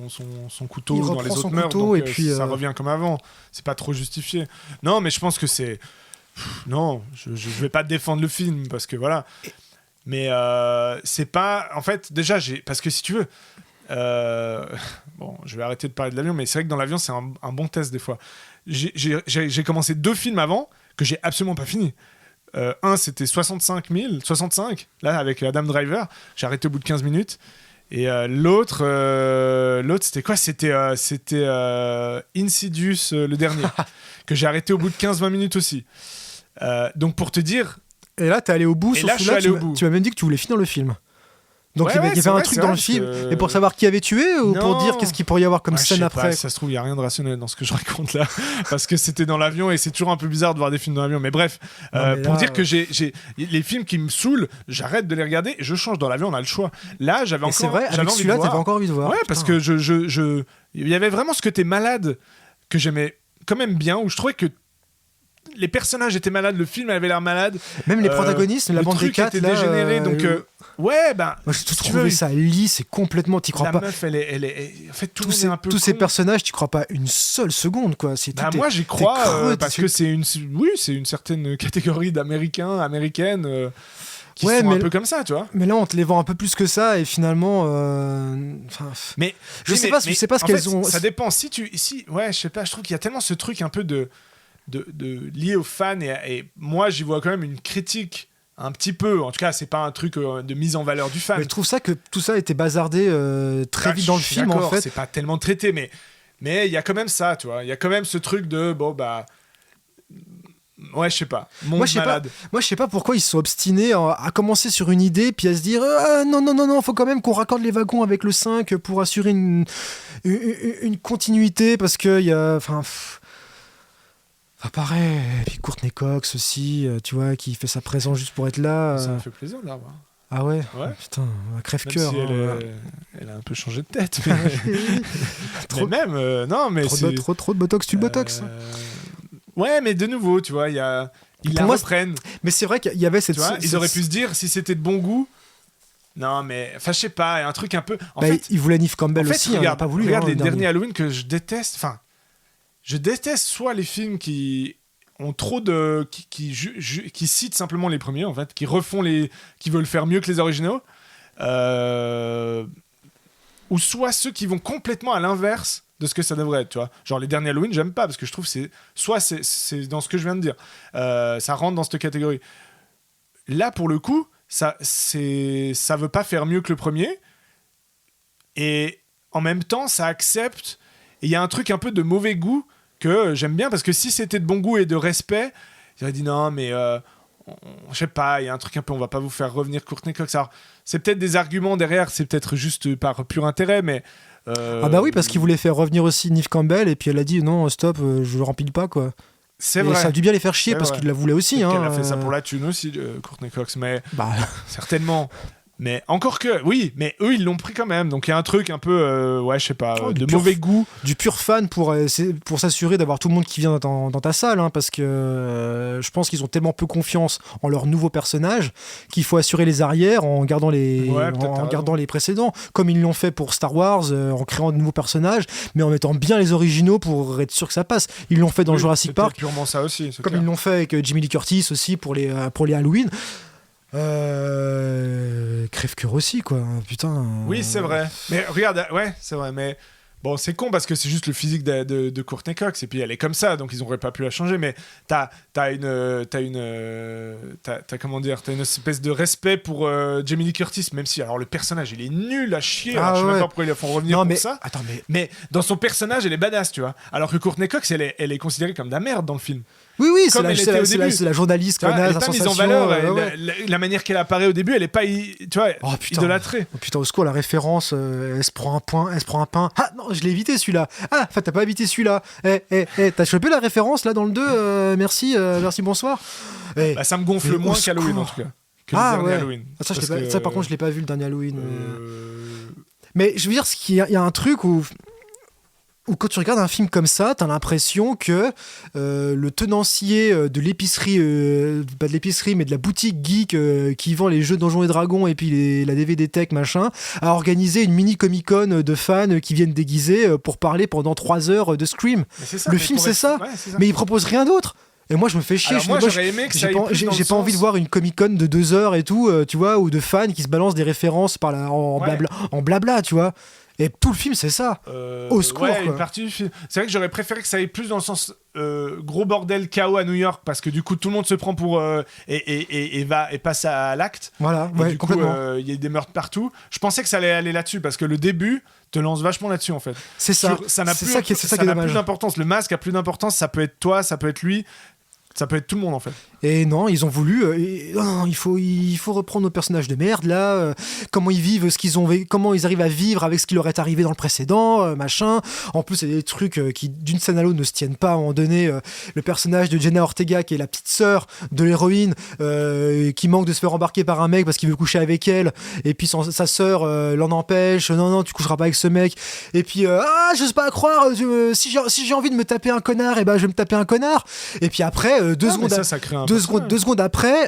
couteau Il dans reprend les son autres meurtres, couteau, donc, et puis, ça revient comme avant. C'est pas trop justifié. Non, mais je pense que c'est... Non, je vais pas défendre le film, parce que voilà. Mais c'est pas... En fait, déjà, parce que si tu veux... Bon, je vais arrêter de parler de l'avion, mais c'est vrai que dans l'avion, c'est un bon test des fois. J'ai commencé 2 films avant que j'ai absolument pas fini. Un, c'était 65, là, avec Adam Driver. J'ai arrêté au bout de 15 minutes. Et l'autre, c'était quoi? C'était Insidious, le dernier, que j'ai arrêté au bout de 15-20 minutes aussi. Donc, pour te dire... Et là, t'es allé au bout, Et sauf là, que je suis allé au bout. tu m'as même dit que tu voulais finir le film. Donc Ouais, il y avait c'est un vrai, truc c'est dans vrai, le film, parce que- et pour savoir qui avait tué, ou pour Non. dire qu'est-ce qu'il pourrait y avoir comme Ouais, je scène sais après. pas, si ça se trouve, il n'y a rien de rationnel dans ce que je raconte là. Parce que c'était dans l'avion et c'est toujours un peu bizarre de voir des films dans l'avion. Mais bref, Non, mais pour là, dire que les films qui me saoulent, j'arrête de les regarder et je change. Dans l'avion, on a le choix. Là, j'avais Et encore c'est vrai, j'avais avec envie de celui-là, voir. t'avais encore envie de voir. Ouais, parce Putain. que il y avait vraiment ce côté malade que j'aimais quand même bien, où je trouvais que les personnages étaient malades, le film avait l'air malade. Même les protagonistes, la le bande des truc 4, était là, dégénéré, donc ouais, ben. moi j'ai tout si tu trouvé veux, ça lisse et complètement, t'y crois la pas. meuf, elle est. En fait, tout le monde est un peu. Tous ces con. personnages, t'y crois pas une seule seconde, quoi. C'est Bah tout moi j'y crois creux, parce que c'est une certaine catégorie américaines qui Ouais, sont mais un peu comme ça, tu vois. Mais là, on te les vend un peu plus que ça, et finalement, Mais je sais pas ce en qu'elles fait, ont. Ça dépend. Ouais, je sais pas. Je trouve qu'il y a tellement ce truc un peu de lié aux fans et moi j'y vois quand même une critique. Un petit peu, en tout cas, c'est pas un truc de mise en valeur du fan. Mais je trouve ça que tout ça a été bazardé très vite dans le film, en fait. C'est pas tellement traité, mais Mais il y a quand même ça, tu vois. Il y a quand même ce truc de, ouais, je sais pas. Moi, je sais pas pourquoi ils se sont obstinés à commencer sur une idée, puis à se dire non, faut quand même qu'on raccorde les wagons avec le 5 pour assurer une continuité, parce que il y a. Pareil. Et puis Courtney Cox aussi, tu vois, qui fait sa présence juste pour être là. Ça me fait plaisir de la voir. Ah ouais. Putain, crève-cœur. Si elle a un peu changé de tête. Mais, trop, mais même, non, mais trop de botox, tu le botox. Ouais, mais de nouveau, tu vois, ils la reprennent. Mais c'est vrai qu'il y avait cette. Ils auraient pu se dire, si c'était de bon goût. Non, mais je sais pas, un truc un peu. En fait, ils voulaient Neve Campbell aussi. Regarde, pas voulu. Regarde les derniers Halloween que je déteste. Enfin, je déteste soit les films qui ont trop de qui citent simplement les premiers, en fait, qui veulent faire mieux que les originaux, ou soit ceux qui vont complètement à l'inverse de ce que ça devrait être, tu vois. Genre les derniers Halloween, j'aime pas parce que je trouve c'est dans ce que je viens de dire, ça rentre dans cette catégorie. Là, pour le coup, ça veut pas faire mieux que le premier, et en même temps, ça accepte. Et il y a un truc un peu de mauvais goût que j'aime bien, parce que si c'était de bon goût et de respect, j'aurais dit non, mais je sais pas, il y a un truc un peu, on va pas vous faire revenir Courtney Cox. Alors, c'est peut-être des arguments derrière, c'est peut-être juste par pur intérêt, mais. Ah bah oui, parce qu'il voulait faire revenir aussi Neve Campbell, et puis elle a dit non, stop, je le rempile pas, quoi. C'est vrai. Ça a dû bien les faire chier, parce qu'il la voulait aussi. Elle a fait ça pour la thune aussi, Courtney Cox, mais certainement. Mais encore que, oui, mais eux ils l'ont pris quand même, donc il y a un truc un peu, ouais, je sais pas, de mauvais goût. Du pur fan pour s'assurer d'avoir tout le monde qui vient dans ta salle, hein, parce que je pense qu'ils ont tellement peu confiance en leur nouveau personnage qu'il faut assurer les arrières en gardant les précédents, comme ils l'ont fait pour Star Wars, en créant de nouveaux personnages, mais en mettant bien les originaux pour être sûr que ça passe. Ils l'ont fait dans Jurassic Park, purement ça aussi, comme ils l'ont fait avec Jamie Lee Curtis aussi pour les Halloween. Crève-cœur aussi, quoi, putain. Oui, c'est vrai. Mais regarde, ouais, c'est vrai, mais bon, c'est con parce que c'est juste le physique de Courtney Cox, et puis elle est comme ça, donc ils n'auraient pas pu la changer, mais t'as une espèce de respect pour Jamie Lee Curtis, même si, alors le personnage, il est nul à chier, alors, je sais même pas pourquoi ils la font revenir pour ça. Attends, mais dans son personnage, elle est badass, tu vois. Alors que Courtney Cox, elle est considérée comme de la merde dans le film. Oui, c'est la journaliste connasse, elle est pas mise en valeur. La manière qu'elle apparaît au début, elle est pas, idolâtrée. Oh putain, au secours, la référence, elle se prend un pain. Ah non, je l'ai évité celui-là. Ah, enfin, t'as pas évité celui-là. T'as chopé la référence là dans le 2, merci, bonsoir. Ça me gonfle moins qu'Halloween en tout cas. Que le dernier Halloween. Ça, par contre, je l'ai pas vu le dernier Halloween. Mais je veux dire, il y a un truc où quand tu regardes un film comme ça, t'as l'impression que le tenancier de l'épicerie, pas de l'épicerie, mais de la boutique geek qui vend les jeux Donjons et Dragons et puis la DVD Tech, machin, a organisé une mini Comic-Con de fans qui viennent déguisés pour parler pendant 3 heures de Scream. Le film, c'est ça. Ouais, c'est ça. Mais il propose rien d'autre. Et moi, je me fais chier. J'aurais aimé que ça aille plus dans le j'ai pas envie de voir une Comic-Con de 2 heures et tout, tu vois, ou de fans qui se balancent des références en blabla, tu vois. Et tout le film, c'est ça. Au secours. Ouais, une partie du film. C'est vrai que j'aurais préféré que ça aille plus dans le sens gros bordel, chaos à New York, parce que du coup, tout le monde se prend pour. Et passe à l'acte. Voilà, et du complètement. coup, il y a des meurtres partout. Je pensais que ça allait aller là-dessus, parce que le début te lance vachement là-dessus, en fait. C'est ça. Ça n'a plus d'importance. Le masque a plus d'importance. Ça peut être toi, ça peut être lui. Ça peut être tout le monde en fait. Et non, ils ont voulu. Non, il faut reprendre nos personnages de merde là. Comment ils vivent, comment ils arrivent à vivre avec ce qui leur est arrivé dans le précédent, machin. En plus, c'est des trucs qui d'une scène à l'autre ne se tiennent pas. À un moment donné, le personnage de Jenna Ortega, qui est la petite sœur de l'héroïne, qui manque de se faire embarquer par un mec parce qu'il veut coucher avec elle. Et puis sa sœur l'en empêche. Non, tu coucheras pas avec ce mec. Et puis je sais pas à croire. Si j'ai envie de me taper un connard, et ben je vais me taper un connard. Et puis après. 2 secondes après,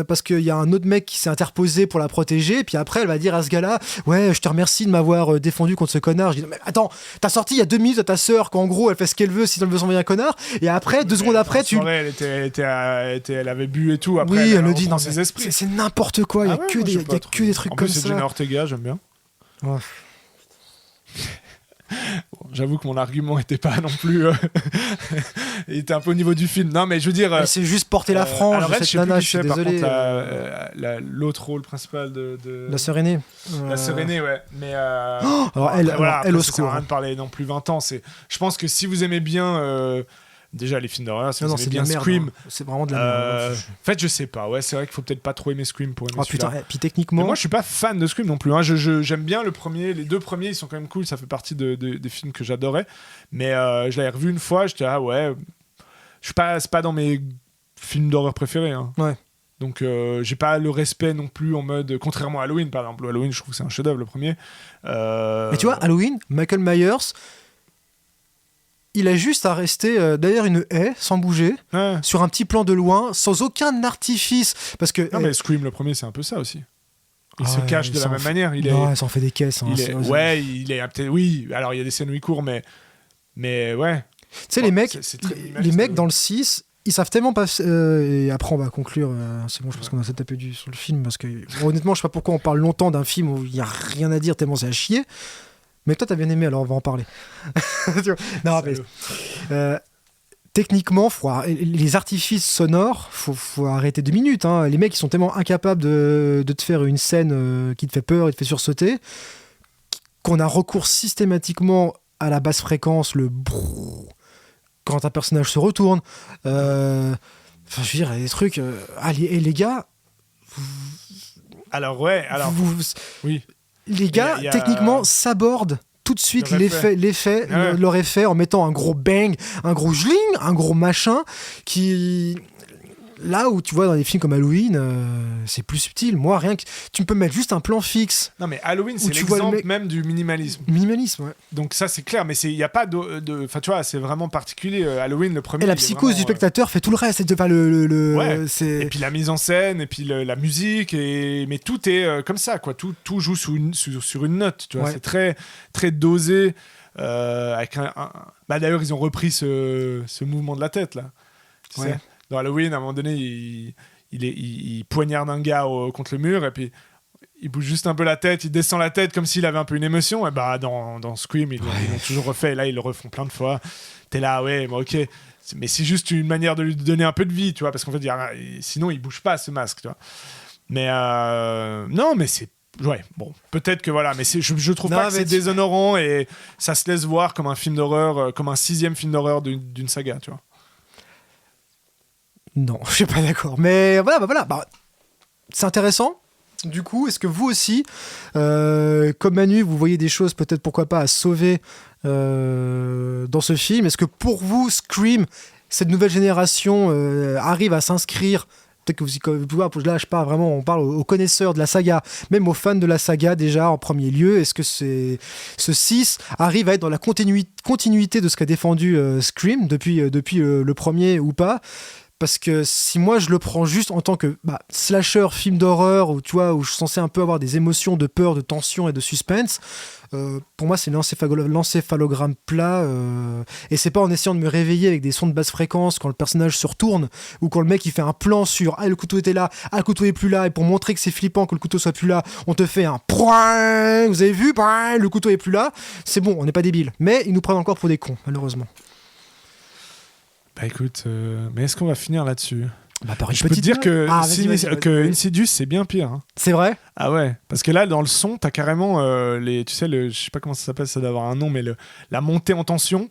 parce qu'il y a un autre mec qui s'est interposé pour la protéger, et puis après elle va dire à ce gars-là, ouais, je te remercie de m'avoir défendu contre ce connard. Je dis, mais attends, t'as sorti il y a 2 minutes à ta sœur qu'en gros elle fait ce qu'elle veut si elle veut s'envoyer un connard, et après 2 secondes après elle avait bu et tout. Après, oui, elle le dit, non, ses esprits. C'est n'importe quoi. Il y a que des trucs comme ça. En plus, c'est Jenna Ortega, j'aime bien. Ouais. Bon, j'avoue que mon argument était pas non plus. Il était un peu au niveau du film. Non, mais je veux dire. C'est juste porter la frange. Alors, cette nana, je suis désolé. Par contre, l'autre rôle principal de. La sœur aînée. La sœur aînée, ouais. Mais. Alors, elle au ça sert secours. à rien de parler non plus 20 ans. Je pense que si vous aimez bien. Déjà, les films d'horreur, si vous aimez bien Scream. Merde, hein. C'est vraiment de la merde. En fait, je sais pas. Ouais, c'est vrai qu'il faut peut-être pas trop aimer Scream pour aimer celui-là. Putain, et puis techniquement. Mais moi, je suis pas fan de Scream non plus. Hein. J'aime bien le premier. Les deux premiers, ils sont quand même cool. Ça fait partie des films que j'adorais. Mais je l'avais revu une fois. J'étais ouais. C'est pas dans mes films d'horreur préférés. Hein. Ouais. Donc, j'ai pas le respect non plus en mode. Contrairement à Halloween, par exemple. Halloween, je trouve que c'est un chef-d'œuvre le premier. Mais tu vois, Halloween, Michael Myers. Il a juste à rester derrière une haie, sans bouger, sur un petit plan de loin, sans aucun artifice. Parce que, non, mais Scream, le premier, c'est un peu ça aussi. Il se cache de la même manière. Il s'en fait des caisses. Hein, il est peut-être. Oui, alors il y a des scènes où il court, mais ouais. Tu sais, les mecs dans le 6, ils savent tellement pas. Et après, on va conclure. C'est bon, je pense qu'on a assez tapé sur le film. Parce que, honnêtement, je sais pas pourquoi on parle longtemps d'un film où il y a rien à dire, tellement c'est à chier. Mais toi, t'as bien aimé, alors on va en parler. Non, mais techniquement, les artifices sonores, faut arrêter 2 minutes. Hein. Les mecs, ils sont tellement incapables de te faire une scène qui te fait peur et te fait sursauter, qu'on a recours systématiquement à la basse fréquence, le brrr, quand un personnage se retourne. Enfin, je veux dire, il y a des trucs. Les gars. Oui. Les gars, techniquement, s'abordent tout de suite leur effet en mettant un gros bang, un gros jling, un gros machin qui... Là où tu vois dans des films comme Halloween, c'est plus subtil. Moi, rien que tu peux mettre juste un plan fixe. Non, mais Halloween, c'est l'exemple même du minimalisme. Minimalisme, ouais. Donc ça, c'est clair, mais il y a pas de. Enfin, tu vois, c'est vraiment particulier. Halloween, le premier. Et la psychose du spectateur fait tout le reste. C'est pas Et puis la mise en scène, et puis la musique, mais tout est comme ça, quoi. Tout joue sur une note. Tu vois, c'est très très dosé. Avec d'ailleurs, ils ont repris ce mouvement de la tête là. Tu sais. Dans Halloween, à un moment donné, il poignarde un gars contre le mur et puis il bouge juste un peu la tête, il descend la tête comme s'il avait un peu une émotion. Et dans Scream, ils l'ont toujours refait. Et là, ils le refont plein de fois. T'es là, ouais, ok. Mais c'est juste une manière de lui donner un peu de vie, tu vois, parce qu'en fait, sinon, il bouge pas ce masque, tu vois. Mais non, mais c'est. Ouais, bon, peut-être que voilà, mais je trouve pas que c'est déshonorant et ça se laisse voir comme un film d'horreur, comme un 6e film d'horreur d'une saga, tu vois. Non, je suis pas d'accord. Mais voilà. C'est intéressant. Du coup, est-ce que vous aussi, comme Manu, vous voyez des choses peut-être, pourquoi pas, à sauver dans ce film? Est-ce que pour vous, Scream, cette nouvelle génération arrive à s'inscrire? Peut-être que là, je parle vraiment, on parle aux connaisseurs de la saga, même aux fans de la saga déjà en premier lieu. Est-ce que ce 6 arrive à être dans la continuité de ce qu'a défendu Scream depuis le premier ou pas? Parce que si moi je le prends juste en tant que slasher, film d'horreur, où je suis censé un peu avoir des émotions de peur, de tension et de suspense, pour moi c'est l'encéphalogramme plat, et c'est pas en essayant de me réveiller avec des sons de basse fréquence quand le personnage se retourne, ou quand le mec il fait un plan sur le couteau était là, le couteau est plus là, et pour montrer que c'est flippant que le couteau soit plus là, on te fait un point, vous avez vu, le couteau est plus là. C'est bon, on n'est pas débile, mais ils nous prennent encore pour des cons, malheureusement. Bah écoute, mais est-ce qu'on va finir là-dessus? Je peux te dire que vas-y. Insidious, c'est bien pire. Hein. C'est vrai? Ah ouais, parce que là, dans le son, t'as carrément je sais pas comment ça s'appelle, ça doit avoir un nom, mais la montée en tension,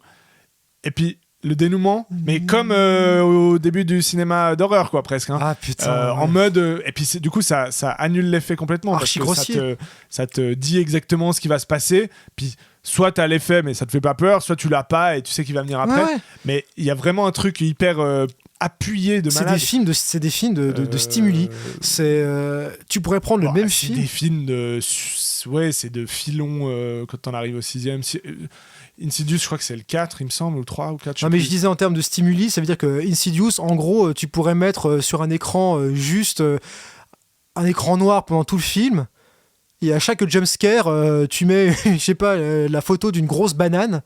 et puis le dénouement, mais comme au début du cinéma d'horreur, quoi, presque. Hein. Ah putain. En mode, et puis du coup, ça annule l'effet complètement. Archi grossier. Ça te dit exactement ce qui va se passer, puis soit t'as l'effet mais ça te fait pas peur, soit tu l'as pas et tu sais qu'il va venir après. Ouais. Mais il y a vraiment un truc hyper appuyé de malade. C'est des films de stimuli. Tu pourrais prendre le même film. C'est des films c'est de filon quand on arrive au 6e. Insidious, je crois que c'est le 4, il me semble, ou 3 ou 4. Non, mais je disais en termes de stimuli, ça veut dire que Insidious, en gros, tu pourrais mettre sur un écran juste un écran noir pendant tout le film. Et à chaque jumpscare, tu mets, je sais pas, la photo d'une grosse banane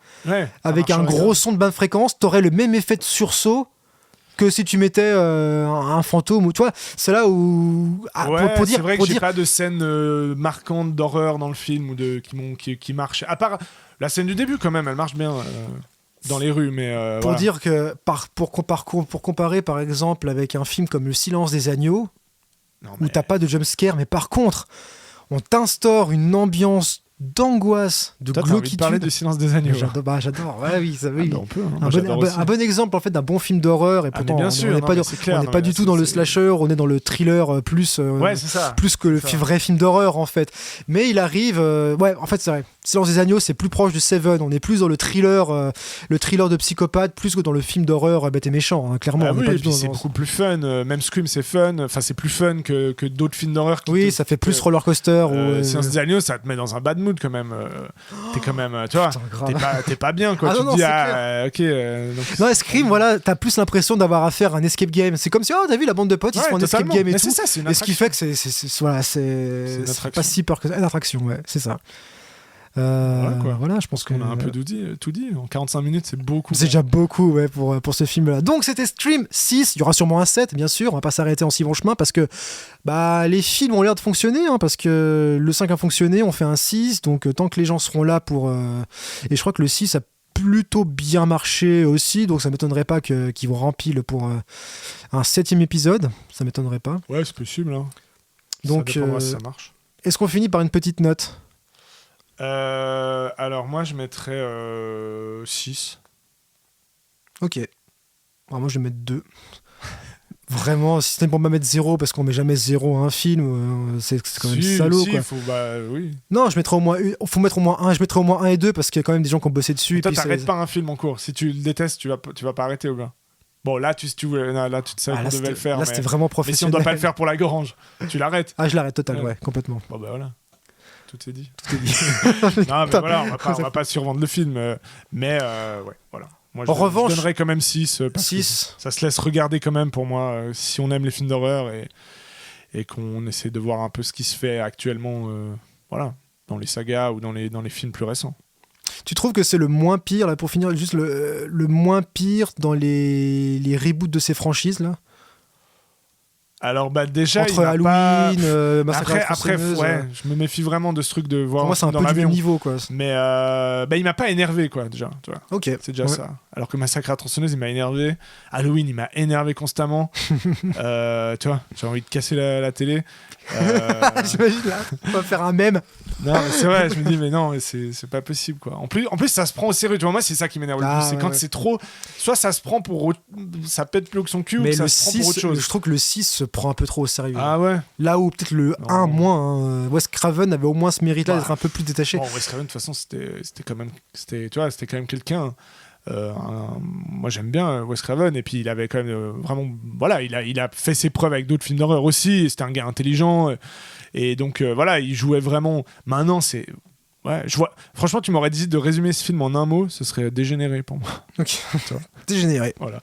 avec un gros son de basse fréquence. T'aurais le même effet de sursaut que si tu mettais un fantôme ou toi, c'est là où pour dire, c'est vrai que j'ai pas de scène marquante d'horreur dans le film ou qui marche. À part la scène du début quand même, elle marche bien dans les rues, mais pour dire que pour comparer par exemple avec un film comme Le Silence des agneaux, où t'as pas de jumpscare, mais par contre on t'instaure une ambiance d'angoisse, de glauquitude. T'as envie de parler du Silence des agneaux. J'adore. Ouais, oui, ça, oui. On peut, un bon exemple en fait d'un bon film d'horreur. Et pourtant, bien sûr, on n'est pas du tout dans le slasher, on est dans le thriller plus que le vrai film d'horreur en fait. Mais il arrive. En fait, c'est vrai. Silence des agneaux, c'est plus proche de Seven. On est plus dans le thriller de psychopathe, plus que dans le film d'horreur bête et méchant. Hein, clairement. C'est beaucoup plus fun. Même Scream, c'est fun. Enfin, c'est plus fun que d'autres films d'horreur. Ça fait plus roller coaster. Silence des agneaux, ça te met dans un bad mood quand même. T'es quand même, tu vois, t'es pas bien quoi. Tu te dis non, Scream, voilà, t'as plus l'impression d'avoir affaire à un escape game. C'est comme si t'as vu la bande de potes, ils se font un escape game et tout. Et ce qui fait que c'est pas si peur que ça. Une attraction, ouais, c'est ça. Voilà, je pense qu'on a un peu tout dit. En 45 minutes, c'est beaucoup. C'est déjà beaucoup pour ce film-là. Donc, c'était Scream 6. Il y aura sûrement un 7, bien sûr. On va pas s'arrêter en si bon chemin parce que les films ont l'air de fonctionner. Hein, parce que le 5 a fonctionné, on fait un 6. Donc, tant que les gens seront là pour. Et je crois que le 6 a plutôt bien marché aussi. Donc, ça m'étonnerait pas qu'ils vont remplir pour un 7e épisode. Ça m'étonnerait pas. Ouais, c'est possible. Hein. Donc, ça dépendra si ça marche. Est-ce qu'on finit par une petite note ? Alors moi je mettrais 6. Ok. Alors moi je vais mettre 2. Vraiment, si c'était pour me mettre 0 parce qu'on met jamais 0 à un film, c'est quand même salaud quoi. Oui. Non, je mettrais au moins faut mettre au moins 1, je mettrais au moins 1 et 2 parce qu'il y a quand même des gens qui ont bossé dessus. Toi t'arrêtes pas un film en cours. Si tu le détestes, tu vas pas arrêter ou bien. Bon là tu savais qu'on devait le faire. Là c'était vraiment professionnel. Mais si on doit pas le faire pour la Grange, tu l'arrêtes. Ah je l'arrête total, ouais, complètement. Bon bah voilà. Tout est dit. Non, mais voilà, on va pas survendre le film. Mais voilà. Moi, je donnerais quand même 6. 6. Ça se laisse regarder quand même pour moi, si on aime les films d'horreur et qu'on essaie de voir un peu ce qui se fait actuellement dans les sagas ou dans les films plus récents. Tu trouves que c'est le moins pire, là, pour finir, juste le moins pire dans les reboots de ces franchises là? Alors déjà entre Halloween, Massacre à la tronçonneuse, je me méfie vraiment de ce truc de voir. Pour moi c'est un peu du même niveau quoi. Mais il m'a pas énervé quoi déjà, tu vois. Ok. C'est déjà ça. Alors que Massacre à la tronçonneuse il m'a énervé. Halloween il m'a énervé constamment. Tu vois, j'ai envie de casser la télé. J'imagine là, on va faire un mème. Non mais c'est vrai, je me dis mais non mais c'est pas possible quoi. En plus ça se prend au sérieux, tu vois, moi c'est ça qui m'énerve le plus, c'est quand c'est trop, soit ça se prend pour ça pète plus haut que son cul, mais ou ça se prend pour autre chose. Je trouve que le 6 se prend un peu trop au sérieux. Ah ouais. Là où peut-être le 1 moins, Wes Craven avait au moins ce mérite là d'être un peu plus détaché. Wes Craven de toute façon c'était quand même quelqu'un. Moi j'aime bien Wes Craven, et puis il avait quand même vraiment il a fait ses preuves avec d'autres films d'horreur aussi, et c'était un gars intelligent, et donc il jouait vraiment. Maintenant c'est franchement tu m'aurais dit de résumer ce film en un mot, ce serait dégénéré pour moi. Ok. Dégénéré. Voilà.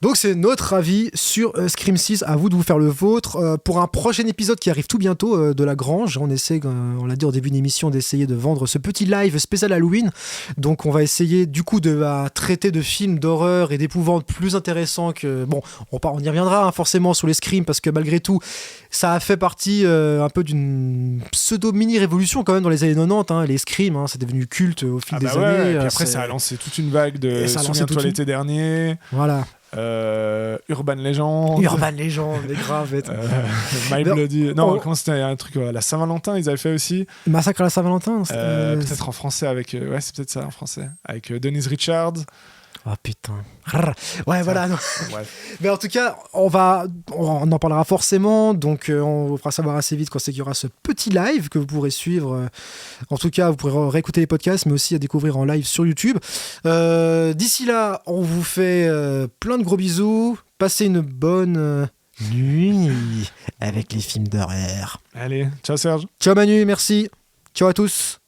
Donc c'est notre avis sur Scream 6, à vous de vous faire le vôtre. Pour un prochain épisode qui arrive tout bientôt de La Grange, on essaie, on l'a dit au début de l'émission, d'essayer de vendre ce petit live spécial Halloween. Donc on va essayer du coup de traiter de films d'horreur et d'épouvante plus intéressants que... Bon, on y reviendra forcément sur les Scream, parce que malgré tout, ça a fait partie un peu d'une pseudo-mini-révolution quand même dans les années 90. Les Scream, c'est devenu culte au fil des années. Et puis après ça a lancé toute une vague de... Souviens-toi l'été dernier. Voilà. Urban Legend, mais grave. My Bloody. Non, comment c'était un truc, la Saint-Valentin, ils avaient fait aussi. Massacre à la Saint-Valentin. Peut-être en français avec. C'est peut-être ça en français. Avec Denise Richards. Oh putain. Ouais, voilà. Non. Ouais. Mais en tout cas, on en parlera forcément. Donc, on vous fera savoir assez vite quand c'est qu'il y aura ce petit live que vous pourrez suivre. En tout cas, vous pourrez réécouter les podcasts, mais aussi à découvrir en live sur YouTube. D'ici là, on vous fait plein de gros bisous. Passez une bonne nuit avec les films d'horreur. Allez, ciao Serge. Ciao Manu, merci. Ciao à tous.